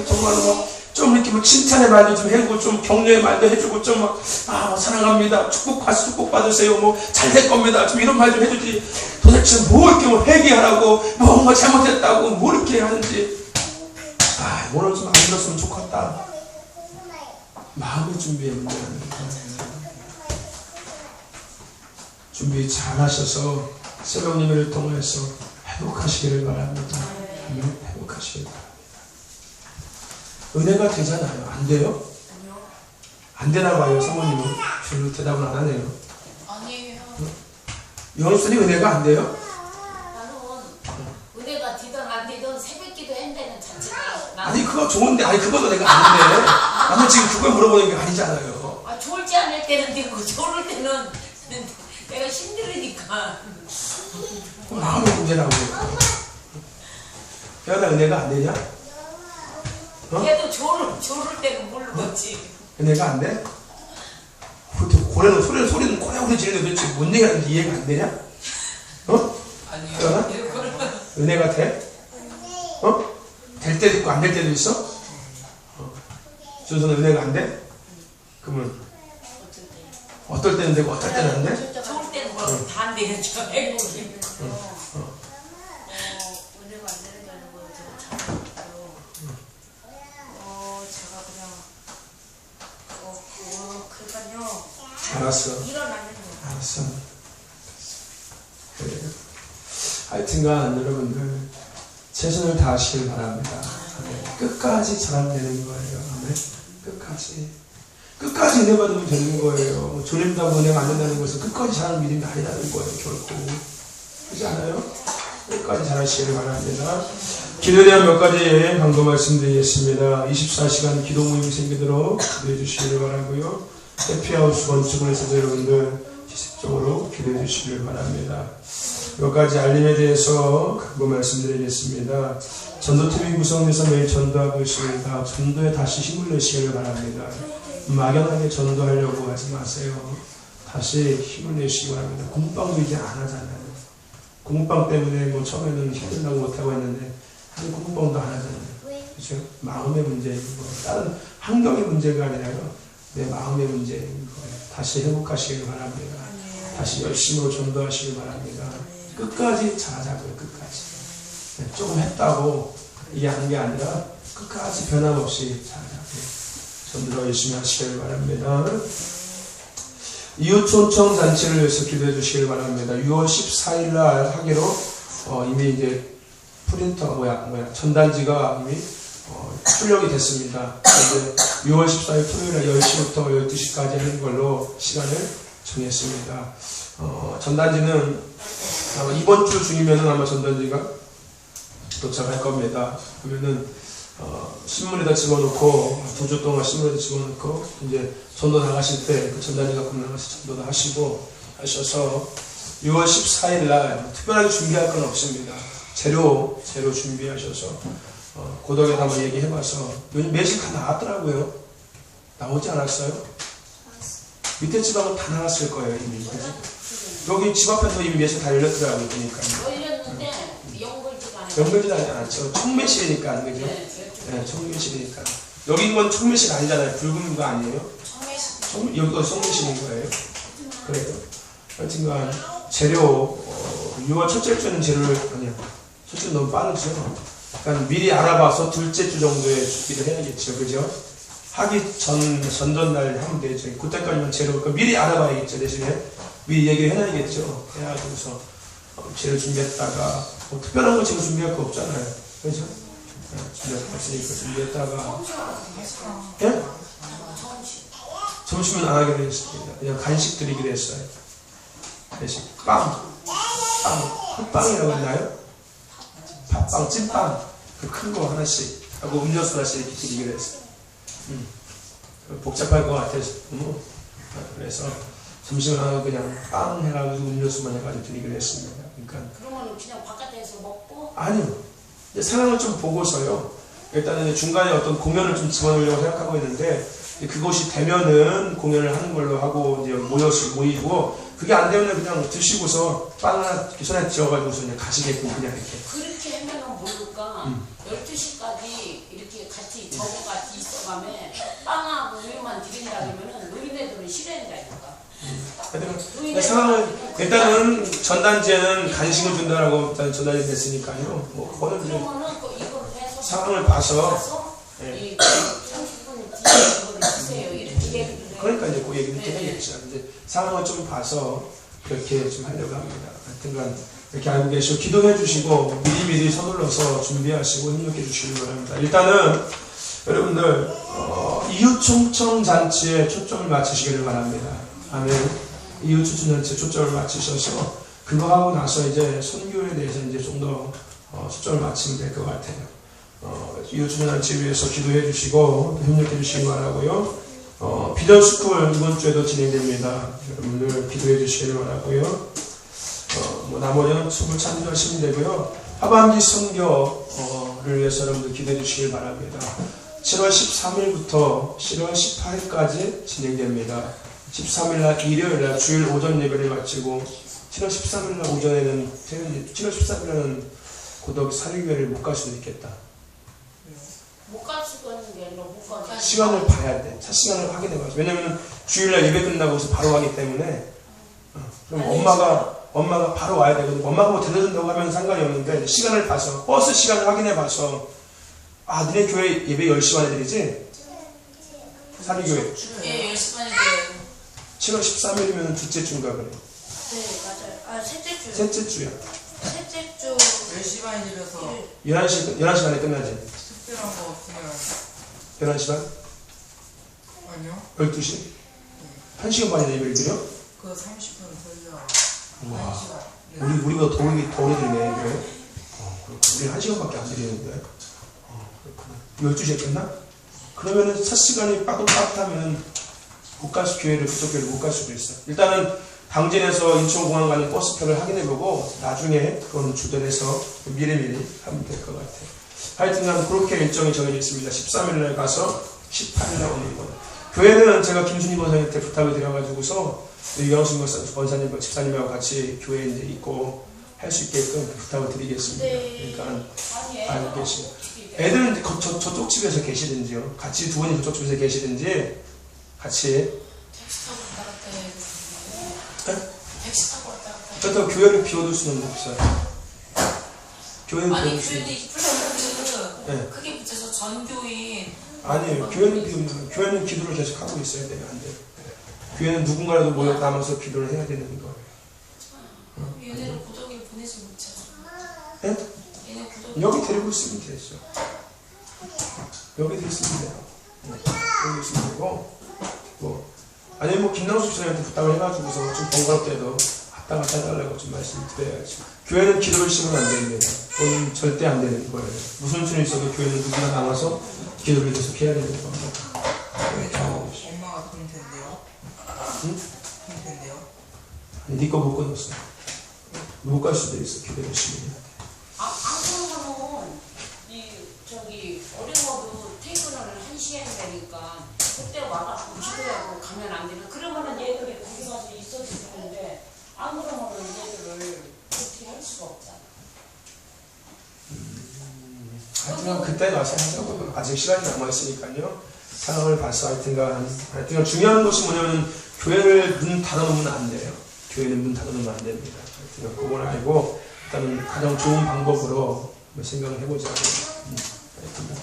정말로 막, 좀 이렇게 뭐 칭찬의 말도 좀 해주고, 좀 격려의 말도 해주고, 좀 막, 사랑합니다. 축복 받으세요. 뭐, 잘 될 겁니다. 좀 이런 말 좀 해주지. 도대체 뭐 이렇게 뭐 회개하라고, 뭔가 잘못했다고, 뭐 이렇게 하는지. 오늘 좀 안 들었으면 좋겠다. 마음의 준비에 문제라는 거예요. 준비 잘 하셔서, 새벽 예배를 통해서 회복하시기를 바랍니다. 회복하시기를 바랍니다. 은혜가 되잖아요. 안 돼요? 아니요. 안 되나 봐요. 사모님은 별로 대답을 안 하네요. 아니에요. 영업선이 은혜가 안 돼요? 나는 은혜가 되든 안 되든 새벽기도 한다는 자체가 아니 그거 좋은데 그거도 내가 아는데 나는 지금 그걸 물어보는 게 아니잖아요. 좋을지 않을 때는 되고 좋을 때는 내가 힘들으니까. 마음의 문제라고. 야, 나 은혜가 안 되냐? 걔도 조를 때는 모르겠지. 은혜가 안 돼? 고래는 소리는 고래고래 지르는데 도대체 뭔 얘기하는지 이해가 안 되냐? 아니요. 은혜가 돼? 될 때도 있고 안 될 때도 있어? 준수는 은혜가 안 돼? 그러면 어떨 때는 되고 어떨 때는 안 돼? 좋을 때는 뭐 다 안 되겠죠. 행복이. 은혜가 안 되는 게 아니고 제가 잘못했고요. 제가 그냥 그러니까요. 알았어. 일어나는 거. 알았어. 그래. 하여튼간 여러분들 최선을 다하시길 바랍니다. 아멘. 끝까지 잘하면 거예요. 아멘. 끝까지 은혜 받으면 되는 거예요. 졸린다고 은혜가 안 된다는 것은 끝까지 잘하는 믿음이 아니라는 거예요. 결코. 그렇지 않아요? 끝까지 잘하시길 바랍니다. 기도에 대한 몇 가지 방금 말씀드리겠습니다. 24시간 기도 모임이 생기도록 기도해 주시길 바라고요. 해피하우스 건축을 해서 여러분들 지속적으로 기도해 주시길 바랍니다. 몇 가지 알림에 대해서 그거 말씀드리겠습니다. 전도팀이 구성돼서 매일 전도하고 있습니다. 전도에 다시 힘을 내시길 바랍니다. 막연하게 전도하려고 하지 마세요. 다시 힘을 내시기 바랍니다. 공부방도 이제 안 하잖아요. 공부방 때문에 뭐 처음에는 힘들다고 못하고 했는데 한 공부방도 안 하잖아요. 그렇죠? 마음의 문제인 거예요. 다른 환경의 문제가 아니라요. 내 마음의 문제인 거예요. 다시 회복하시길 바랍니다. 다시 열심으로 전도하시길 바랍니다. 끝까지 잘하자고요. 끝까지. 조금 했다고 이게 한 게 아니라 끝까지 변함없이 잘하자고요. 전도로 열심히 하시길 바랍니다. 이웃 초청 잔치를 위해서 기도해 주시길 바랍니다. 6월 14일 날 하기로 이미 이제 프린터 전단지가 이미 출력이 됐습니다. 그런데 6월 14일 토요일 10시부터 12시까지 하는 걸로 시간을 정했습니다. 전단지는 아마 이번 주 중이면은 아마 전단지가 도착할 겁니다. 그러면은 신문에다 집어넣고 2주 동안 신문에다 집어넣고 이제 전도 나가실 때 그 전단지 갖고 나가서 전도도 하시고 하셔서 6월 14일 날 특별하게 준비할 건 없습니다. 재료 준비하셔서 고덕에다 한번 얘기해봐서 요즘 매실 다 나왔더라고요. 나오지 않았어요? 밑에 집하고 다 나왔을 거예요 이미. 그치? 여기 집 앞에서 이미 매실 다 열렸더라고요. 보니까 열렸는데 연결지가 안 연결지도 하지 않았죠. 청매실이니까 그죠? 네, 청매실이니까. 여기 있는 건 청매실 아니잖아요. 붉은 거 아니에요? 여기가 청매실인 거예요. 그래요. 하여튼간 재료 6월 첫째 주는 재료를 아니야. 첫째 주 너무 빠르죠. 그러니까 미리 알아봐서 둘째 주 정도에 준비를 해야겠죠. 그죠? 하기 전날 하면 되죠. 그때까지만 재료, 그러니까 미리 알아봐야겠죠. 대신에 미리 얘기를 해놔야겠죠. 해가지고서 재료 준비했다가 뭐 특별한 거 재료 준비할 거 없잖아요. 그죠? 준비할 거 없으니까 준비했다가 예? 점심은 안 하기로 했습니다. 그냥 간식 드리기로 했어요. 대신 팥빵이라고 했나요? 팥빵, 찐빵 그 큰 거 하나씩 하고 음료수 하나씩 이렇게 드리기로 했어요. 복잡할 것 같아서 그래서 점심을 안 하고 그냥 빵 해가지고 음료수만 해가지고 드리기로 했습니다. 그러니까 그러면 그냥 바깥에서 먹고? 아니요. 이제 상황을 좀 보고서요. 일단은 중간에 어떤 공연을 좀 집어넣으려고 생각하고 있는데 그것이 되면은 공연을 하는 걸로 하고 이제 모이고 그게 안 되면 그냥 드시고서 빵 하나 이렇게 손에 쥐어가지고서 그냥 가시게끔 그냥 이렇게. 그렇게 하면은 모를까 12시까지 이렇게 같이 저거같이 있어가면 빵하고 우유만 드린다 그러면은 노인네들은 싫어한다니까. 상황을 일단은 전단지에는 간식을 준다라고 일단 전단지 됐으니까요. 뭐 그거는 이제 상황을 봐서 이 30분 뒤에 이거를 주세요. 이렇게 얘기를 해요. 그러니까 이제 그 얘기를 해야겠죠. 이제 상황을 좀 봐서 그렇게 좀 하려고 합니다. 하여튼간 이렇게 알고 계시고 기도해 주시고 미리 서둘러서 준비하시고 힘내게 주시기 바랍니다. 일단은 여러분들 이웃 초청 잔치에 초점을 맞추시기를 바랍니다. 아멘. 이웃 초청 잔치에 초점을 맞추셔서 그거 하고 나서 이제 선교에 대해서 이제 좀 더 초점을 맞추면 될 것 같아요. 이웃 초청 잔치 위해서 기도해 주시고 협력해 주시기 바라고요. 비전스쿨 이번 주에도 진행됩니다. 여러분들 기도해 주시기 바라고요. 뭐 나머지는 수고 참조하시면 되고요. 하반기 선교를 위해서 여러분들 기도해 주시길 바랍니다. 7월 13일부터 7월 18일까지 진행됩니다. 13일날 일요일날 주일 오전 예배를 마치고 7월 13일날 오전에는 7월 13일날은 고덕 사립교회를 못 갈 수도 있겠다. 못 갈 수가 있는 게 아니라 못 가게. 시간을 봐야 돼. 차 시간을 확인해봐서. 왜냐면 주일날 예배 끝나고 서 바로 가기 때문에. 그럼 엄마가 바로 와야 되거든. 엄마가 뭐 데려준다고 하면 상관이 없는데 시간을 봐서 버스 시간을 확인해봐서 아 너네 교회 예배 10시 반에 드리지? 사립교회. 예, 10시 반에 돼요. 7월 13일이면 둘째 주인가 그래. 네, 맞아요. 아, 셋째 주. 셋째 주야. 셋째 주. 10시 반에 들여서 11시 반에 끝나지. 특별한 거 없으면 11시 반? 아니요? 12시? 1시간 반이나 예배를 드려? 그 30분 돌려 와. 1시간. 우리보다 더 오래 드리네, 교회. 우리 1시간밖에 안 드리는데. 그렇구나. 12시에 끝나? 그러면은 첫 시간이 빠듯빠듯하면 교회를, 부족교회를 못 갈 수도 있어. 일단은 당진에서 인천공항 가는 버스표를 확인해보고 나중에 그거는 주변에서 미리미리 하면 될 것 같아요. 하여튼간 그렇게 일정이 정해져 있습니다. 13일날 가서 18일날 오는 거예요. 교회는 제가 김순희 권사님한테 부탁을 드려가지고서 유영순 권사님, 집사님하고 같이 교회에 이제 있고 할 수 있게끔 부탁을 드리겠습니다. 네. 그러니까 아니 알고 계시고 애들은 저쪽 집에서 계시든지요. 같이 두 분이 저쪽 집에서 계시든지 같이 택시 타고 왔다 갔다 해야 네? 되는데. 택시 타고 왔다 갔다 해야 그렇다고 교회를 비워둘 수는 없어요. 교회는 아니, 비워둘 수 교회는 있어요. 플러스 네. 크게 붙여서 전교인. 아니에요. 교회는 비우면 교회는 기도를 계속 하고 있어야 돼요. 안 돼요. 교회는 누군가라도 모여 남아서 기도를 해야 되는 거예요. 얘네를 고덕에 보내지 못하죠. 네? 얘네 고덕. 여기 데리고 있으면 되죠. 여기 있으면 돼요. 여기 있으면 되고 아니면 뭐 김남수 집사님한테 부탁을 해가지고서 좀 번거롭게도 왔다 갔다 해달라고 좀 말씀드려야지. 교회는 기도를 쉬면 안 됩니다. 그건 절대 안 되는 거예요. 무슨 수는 있어도 교회는 누구나 나와서 기도를 계속 해야 되는 겁니다. 엄마가 돈 텐데요? 응? 돈 텐데요? 네 거 못 끊었어. 못 갈 수도 있어. 기도를 쉬면. 안 그러면은 어린 거도 퇴근을 1시에 되니까 그때 와가지고 기도하고 가면 안 되나? 그러면은 얘들이 거기 가서 있어도 되는데 안 그러면은 얘들을 그렇게 할 수가 없잖아. 하여튼간 그때 가서 하자고. 아직 시간이 남아있으니까요. 상황을 봐서 하여튼간 중요한 것이 뭐냐면 교회를 문 닫아놓으면 안 돼요. 교회는 문 닫아놓으면 안 됩니다. 하여튼간 그걸 알고 일단은 가장 좋은 방법으로 생각을 해보자. 하여튼간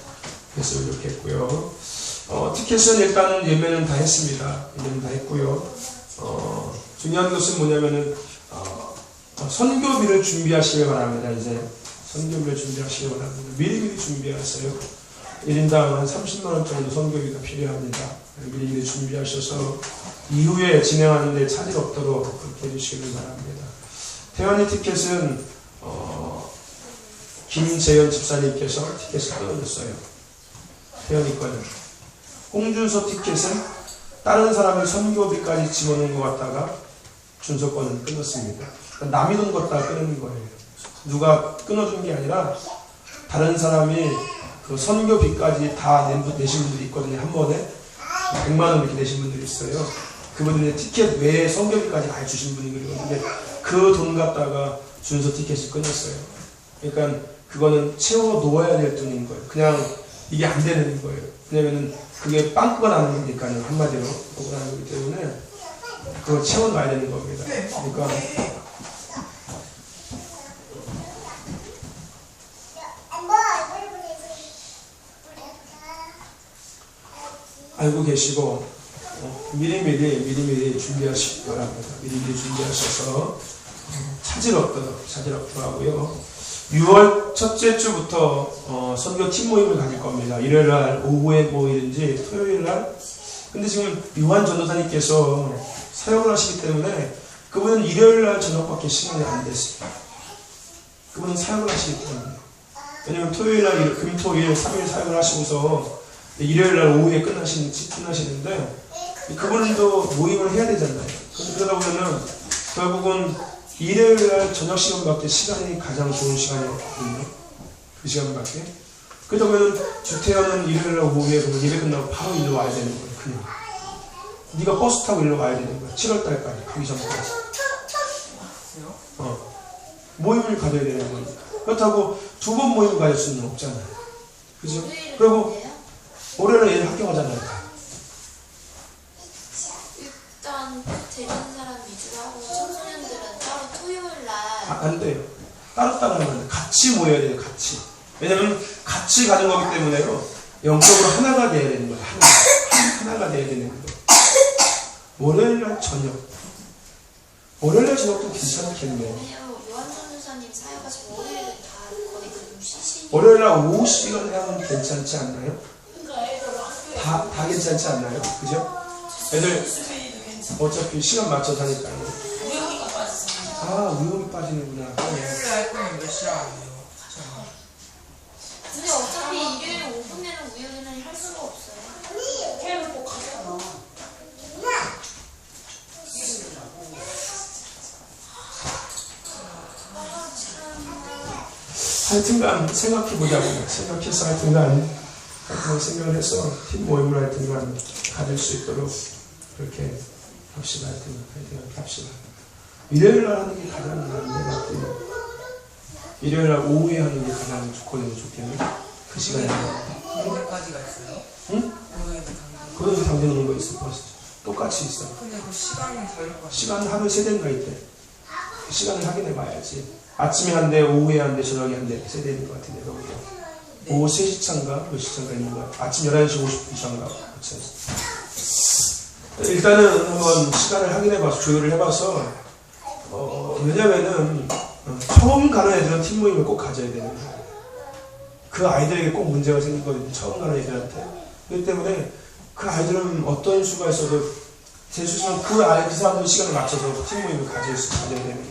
그랬으면 좋겠고요. 티켓은 일단은 예매는 다 했습니다. 예매는 다 했고요. 중요한 것은 뭐냐면은 선교비를 준비하시기 바랍니다. 이제 선교비를 준비하시기 바랍니다. 미리미리 준비하세요. 1인당 한 30만원 정도 선교비가 필요합니다. 미리미리 준비하셔서 이후에 진행하는데 차질 없도록 그렇게 해주시길 바랍니다. 태연이 티켓은 김재현 집사님께서 티켓을 끊어줬어요. 태연이 거는. 홍준서 티켓은 다른 사람의 선교비까지 집어넣은 것 같다가 준서 거는 끊었습니다. 그러니까 남이 돈 걷다가 끊는 거예요. 누가 끊어준 게 아니라 다른 사람이 그 선교비까지 다 내신 분들이 있거든요. 한 번에 100만 원 이렇게 내신 분들이 있어요. 그분들이 티켓 외에 선교비까지 다 주신 분이거든요. 그 돈 갖다가 준서 티켓이 끊었어요. 그러니까 그거는 채워 놓아야 될 돈인 거예요. 그냥 이게 안 되는 거예요. 왜냐면은 그게 빵꾸가 나는 거니까요. 한마디로 빵꾸가 나는 거기 때문에 그걸 채워 놔야 되는 겁니다. 그러니까 알고 계시고 미리미리 준비하시기 바랍니다. 미리미리 준비하셔서 차질 없도록 하고요. 6월 첫째 주부터 선교 팀 모임을 가질 겁니다. 일요일날 오후에 모이든지 토요일날. 근데 지금 요한 전도사님께서 사역을 하시기 때문에 그분은 일요일날 저녁밖에 시간이 안 됐어요. 그분은 사역을 하시기 때문에. 왜냐면 토요일날 금토일 3일 사역을 하시고서 일요일날 오후에 끝나시는데 그분도 모임을 해야 되잖아요. 그러다 보면은 결국은 일요일날 저녁 시간밖에 시간이 가장 좋은 시간이거든요. 그 시간밖에. 그러다 보면은 주태현은 일요일날 오후에 예배 끝나고 바로 일로 와야 되는 거예요. 그냥. 네가 버스 타고 일로 와야 되는 거야. 7월달까지 가기 전까지. 모임을 가져야 되는 거니까. 그렇다고 두 번 모임 가질 수는 없잖아요. 그죠? 그리고 올해는 얘를 학교 가잖아요. 일단 데리는 사람 위주로 하고 청소년들은 따로 토요일 날 안 돼요. 따로따로 하면 안 돼요. 같이 모여야 돼요. 같이. 왜냐면 같이 가는 거기 때문에요. 영적으로 하나가 돼야 되는 거예요. 하나가 돼야 되는 거예요. 월요일날 저녁. 월요일날 저녁도 괜찮겠네요. 왜냐면 요한전 전사님 사역하시고 월요일은 다 거의 좀 쉬시니까 월요일날 50시간 하면 괜찮지 않나요? 그러니까 애들 학교에 다 괜찮지 않나요? 그죠? 애들 수빈이도 괜찮아. 어차피 시간 맞춰서 하니까요. 우영이가 빠졌어. 아, 우영이 빠지는구나. 일요일에 할 거면 몇 시간 안 돼요? 근데 어차피 일요일 오후 내는 우연히는 할 수가 없어요. 걔는 꼭 가잖아. 하여튼간 생각해보자고요. 생각해서 하여튼간 생각을 해서 팀 모임을 하여튼간 가질 수 있도록 그렇게 합시다. 하여튼간 합시다. 일요일날 하는 게 가장 나은데 일요일날 오후에 하는 게 가장 좋겠네. 그 시간에 하는 거. 언제까지가 있어요? 응? 오후에도 당근. 그것도 당겨놓은 거 있어. 벌써 똑같이 있어. 근데 그 시간은 다를 것 같아요. 시간 하루에 3대인가 있대. 그 시간을 확인해 봐야지. 아침에 한 대, 오후에 한 대, 저녁에 한 대, 3대 있는 것 같은데, 거기에. 오후 3시차인가? 몇 시차인가 있는 거야. 아침 11시 50분차인가? 일단은 한번 시간을 확인해 봐서, 조율을 해봐서, 왜냐면은, 처음 가는 애들은 팀 모임을 꼭 가져야 되는 거야. 그 아이들에게 꼭 문제가 생기거든요. 처음 가는 애들한테. 그렇기 때문에 그 아이들은 어떤 수가 있어도 재수는 그 사람들 시간을 맞춰서 팀 모임을 가져야 되는 거예요.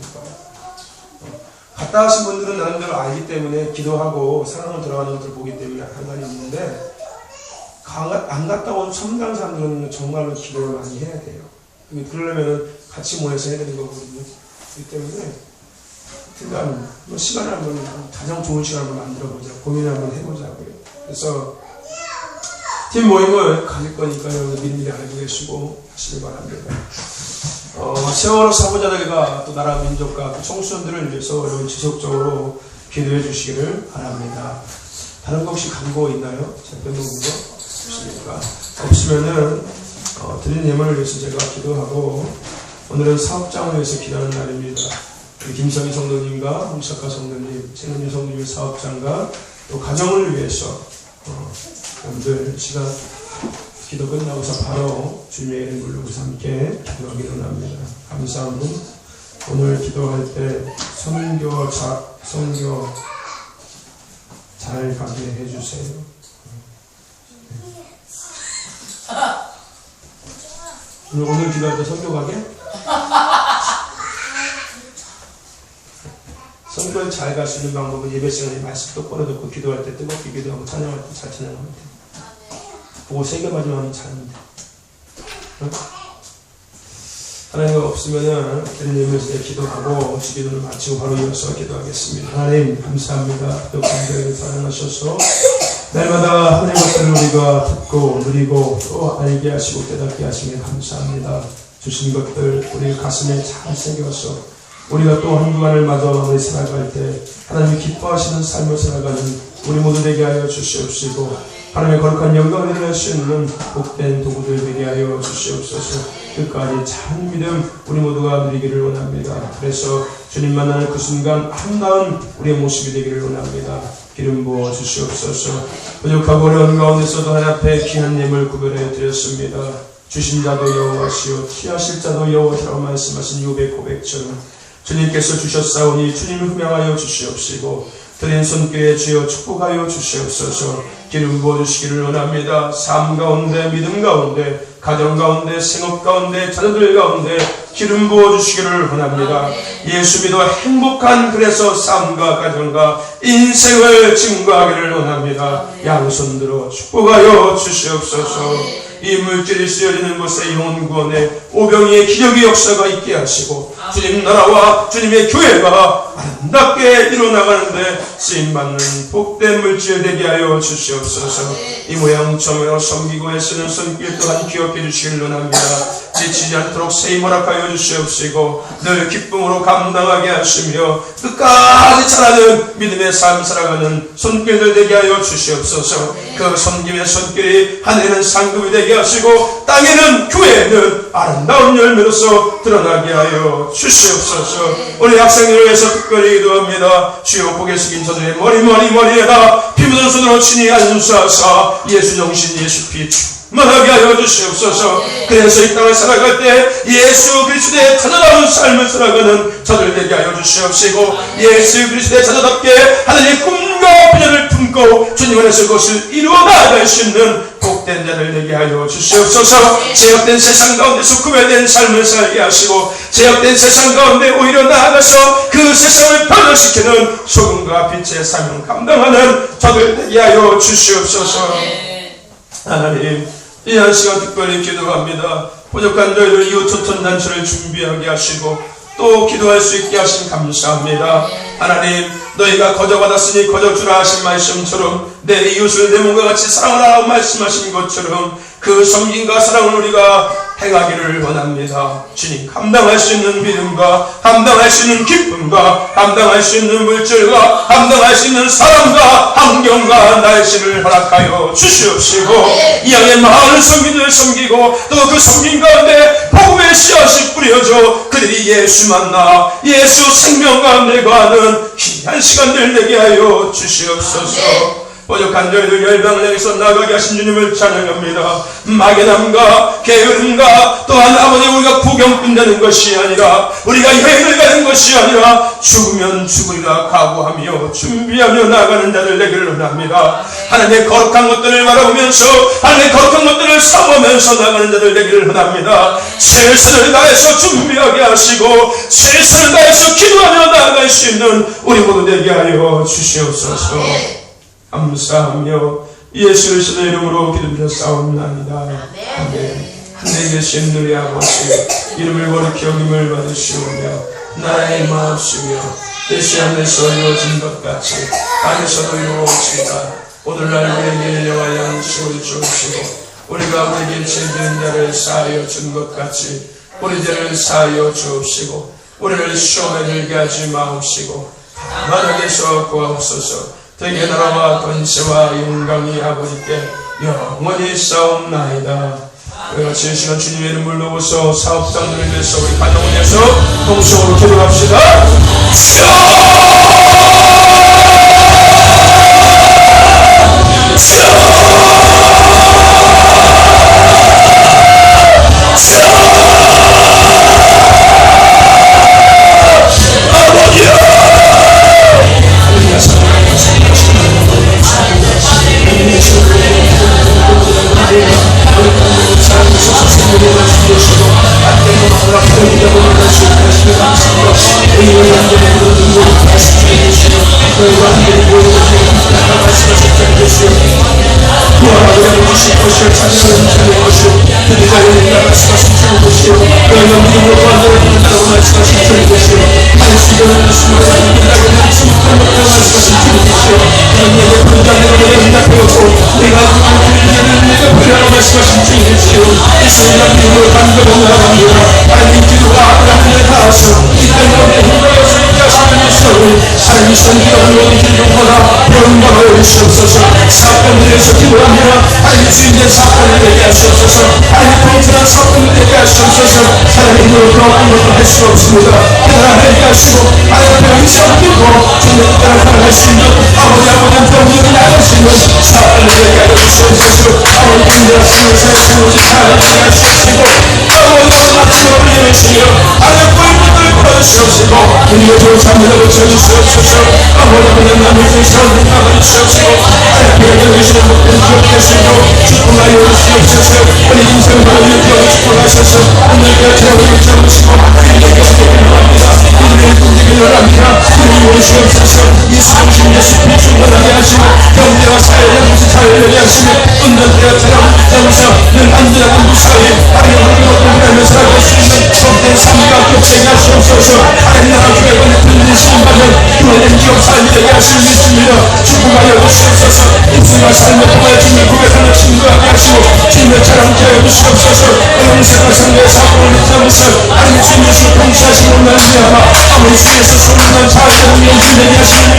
갔다 하신 분들은 나름대로 알기 때문에 기도하고 사랑으로 들어가는 것을 보기 때문에 상관이 없는데 안 갔다 온 처음 가는 사람들은 정말로 기도를 많이 해야 돼요. 그러려면 같이 모여서 해야 되는 거거든요. 그렇기 때문에 하여튼간 시간을 한번 가장 좋은 시간을 만들어보자. 고민을 한번 해보자고요. 그래서 팀 모임을 가질 거니까요. 미리미리 알고 계시고 하시길 바랍니다. 세월호 사고자들과 또 나라 민족과 또 청소년들을 위해서 여러분 지속적으로 기도해 주시기를 바랍니다. 다른 거 혹시 간거 있나요? 제가 빼놓은 거 없습니까? 없으면은 드린 예물을 위해서 제가 기도하고 오늘은 사업장을 위해서 기도하는 날입니다. 우리 김석희 성도님과 홍석화 성도님, 최은유 성도님의 사업장과 또 가정을 위해서 여러분들 시간 기도 끝나고서 바로 주님의 이름 부르고서 함께 기도하기로 합니다. 감사함은 오늘 기도할 때 선교 잘 가게 해주세요. 오늘 기도할 때 선교 가게? 선교에 잘 갈 수 있는 방법은 예배 시간에 말씀 똑바로 듣고 기도할 때 뜨겁게 기도하고 찬양할 때 잘 찬양하면 돼. 그거 3개 맞으면 잘하면 돼. 응? 하나님과 없으면은 드린 예배에서 기도하고 기도를 마치고 바로 이어서 기도하겠습니다. 하나님 감사합니다. 또 간절히 사랑하셔서 날마다 하나님의 것들을 우리가 듣고 누리고 또 알게 하시고 깨닫게 하시면 감사합니다. 주신 것들 우리 가슴에 잘 새겨서 우리가 또 한 주간을 마저 우리 살아갈 때 하나님이 기뻐하시는 삶을 살아가는 우리 모두 되게 하여 주시옵시고 하나님의 거룩한 영광을 드릴 수 있는 복된 도구들 되게 하여 주시옵소서. 끝까지 참 믿음 우리 모두가 누리기를 원합니다. 그래서 주님 만나는 그 순간 한다운 우리의 모습이 되기를 원합니다. 기름 부어 주시옵소서. 부족하고 어려운 가운데서도 하나님 앞에 귀한 예물 구별해 드렸습니다. 주신 자도 여호와시오 취하실 자도 여호와시라고 말씀하신 요백 고백처럼 주님께서 주셨사오니 주님을 흠양하여 주시옵시고 드린 손길에 주여 축복하여 주시옵소서. 기름 부어주시기를 원합니다. 삶 가운데 믿음 가운데 가정 가운데 생업 가운데 자녀들 가운데 기름 부어주시기를 원합니다. 예수 믿어 행복한 그래서 삶과 가정과 인생을 증거하기를 원합니다. 양손 들어 축복하여 주시옵소서. 이 물질이 쓰여지는 곳에 영혼 구원에 오병이의 기적의 역사가 있게 하시고 주님 나라와 주님의 교회가 아름답게 이루어나가는데 쓰임받는 복된 물질 되게 하여 주시옵소서. 이 모양처럼 섬기고 애쓰는 손길 또한 기억해 주시길 원합니다. 지치지 않도록 세임 허락하여 주시옵시고 늘 기쁨으로 감당하게 하시며 끝까지 자라는 믿음의 삶 살아가는 손길들 되게 하여 주시옵소서. 그 섬김의 손길이 하늘에는 상급이 되게 하시고 땅에는 교회에는 아름다운 열매로서 드러나게 하여 주시옵소서. 우리 학생들을 위해서 특별히 기도합니다. 주여 고개 숙인 저들의 머리에다 피 묻은 손으로 친히 안수하사 예수 정신 예수 피 충만하게 하여 주시옵소서. 그래서 이 땅을 살아갈 때 예수 그리스도의 자녀다운 삶을 살아가는 저들 되게 하여 주시옵시고 예수 그리스도의 자녀답게 하나님의 꿈과 비전을 품고 주님 안에서 그것을 이루어 나아갈 수 있는 복된 자들 되게 하여 주시옵소서. 제약된 세상 가운데서 구별된 삶을 살게 하시고 제약된 세상 가운데 오히려 나아가서 그 세상을 변화시키는 소금과 빛의 사명 감당하는 저들 되게 하여 주시옵소서. 하나님 이 한 시간 특별히 기도합니다. 부족한 저희들 이웃토톤 단체를 준비하게 하시고 또 기도할 수 있게 하신 감사합니다. 하나님 너희가 거저받았으니 거저주라 하신 말씀처럼 내 이웃을 내 몸과 같이 사랑하라고 말씀하신 것처럼 그 섬김과 사랑을 우리가 행하기를 원합니다. 주님 감당할 수 있는 믿음과 감당할 수 있는 기쁨과 감당할 수 있는 물질과 감당할 수 있는 사랑과 환경과 날씨를 허락하여 주시옵시고 이 양의 많은 섬김들을 섬기고 또 그 섬김 가운데 복음의 씨앗이 뿌려져 그들이 예수 만나 예수 생명 가운데 거하는 귀한 시간들 되게 하여 주시옵소서. 부족한 저희들 열방을 향해서 나가게 하신 주님을 찬양합니다. 막연함과 게으름과 또한 아버지 우리가 구경꾼 되는 것이 아니라 우리가 여행을 가는 것이 아니라 죽으면 죽으리라 각오하며 준비하며 나가는 자들 되기를 원합니다. 하나님의 거룩한 것들을 바라보면서 하나님의 거룩한 것들을 사모하면서 나가는 자들 되기를 원합니다. 최선을 다해서 준비하게 하시고 최선을 다해서 기도하며 나아갈 수 있는 우리 모두 되게 하여 주시옵소서. 감사하며 예수 그리스도의 이름으로 기도드렸사옵나이다. 아멘. 하늘에 계신 우리 아버지 이름을 거룩히 여김을 받으시오며 나라의 마옵시며 뜻이 하늘에서 이루어진 것 같이 땅에서도 이루어지이다. 오늘날 우리에게 일용할 양식을 주옵시고 우리가 우리에게 죄지은 자를 사하여 준 것 같이 우리 죄를 사하여 주옵시고 우리를 시험에 들게 하지 마옵시고 다만 악에서 구하옵소서. 되게 나라와 권세와 영광이 아버지께 영원히 싸움나이다. 그렇지 시간 주님의 이름을 넣어서 사업장들을 위해서 우리 가정을 위해서 동성으로 기도합시다. 사건들에서 기도합니다. 하나님 주인의 사건을 되게 하시옵소서. 하나님 통전한 사건을 되게 하시옵소서. 하나님 힘으로 더 아무것도 할 수 없습니다. 하나님 되게 하시고 하나님 영상 들고 주님의 뜻대로 살아갈 수 있는 아버지 병력이 나갈 수 있는 사건을 되게 하여 주시옵소서. 아버지 힘들어 숨을 살수 오직 하나님 되게 하시옵시고 아버지 마침을 올려주시며 하나님 불문을 걸어주시옵시고 우리의 좋은 삶을 고쳐주시옵소서. 아버지 그냥 남의 세상을 막아주시옵시고 하나님 계시는 복된 기억하시고 축복하여 주시옵소서. 우리 인생을 바라보며 축복하셔서 오늘과 저를 잡으시고 우리에게서 기도합니다. 우리의 꿈되기를 합니다. 우리 모시옵소서. 예수 정신 예수 빛을 원하게 하시고 내가 살려주시 살려주시며 운전되어처럼 붙잡으셔 늘 안전한 무사히 하나님 하나님을 살아갈 수 있는 복된 삶과 격세가 하시옵소서. 하나님 나라 교회가 듣는 신방을 교회는 기업 삶이 되게 하시는 믿습니다. 축복하여 주시옵소서. 인생과 삶을 통하여 주님을 고백하는 친구하게 하시고 주님을 자랑케 하여 주시옵소서. 영생과 상대의 사고를 붙잡으셔 하나님 주님께서 통치하시는 말미암아 아버지 주께서 소중한 자녀를 용기내게 하시는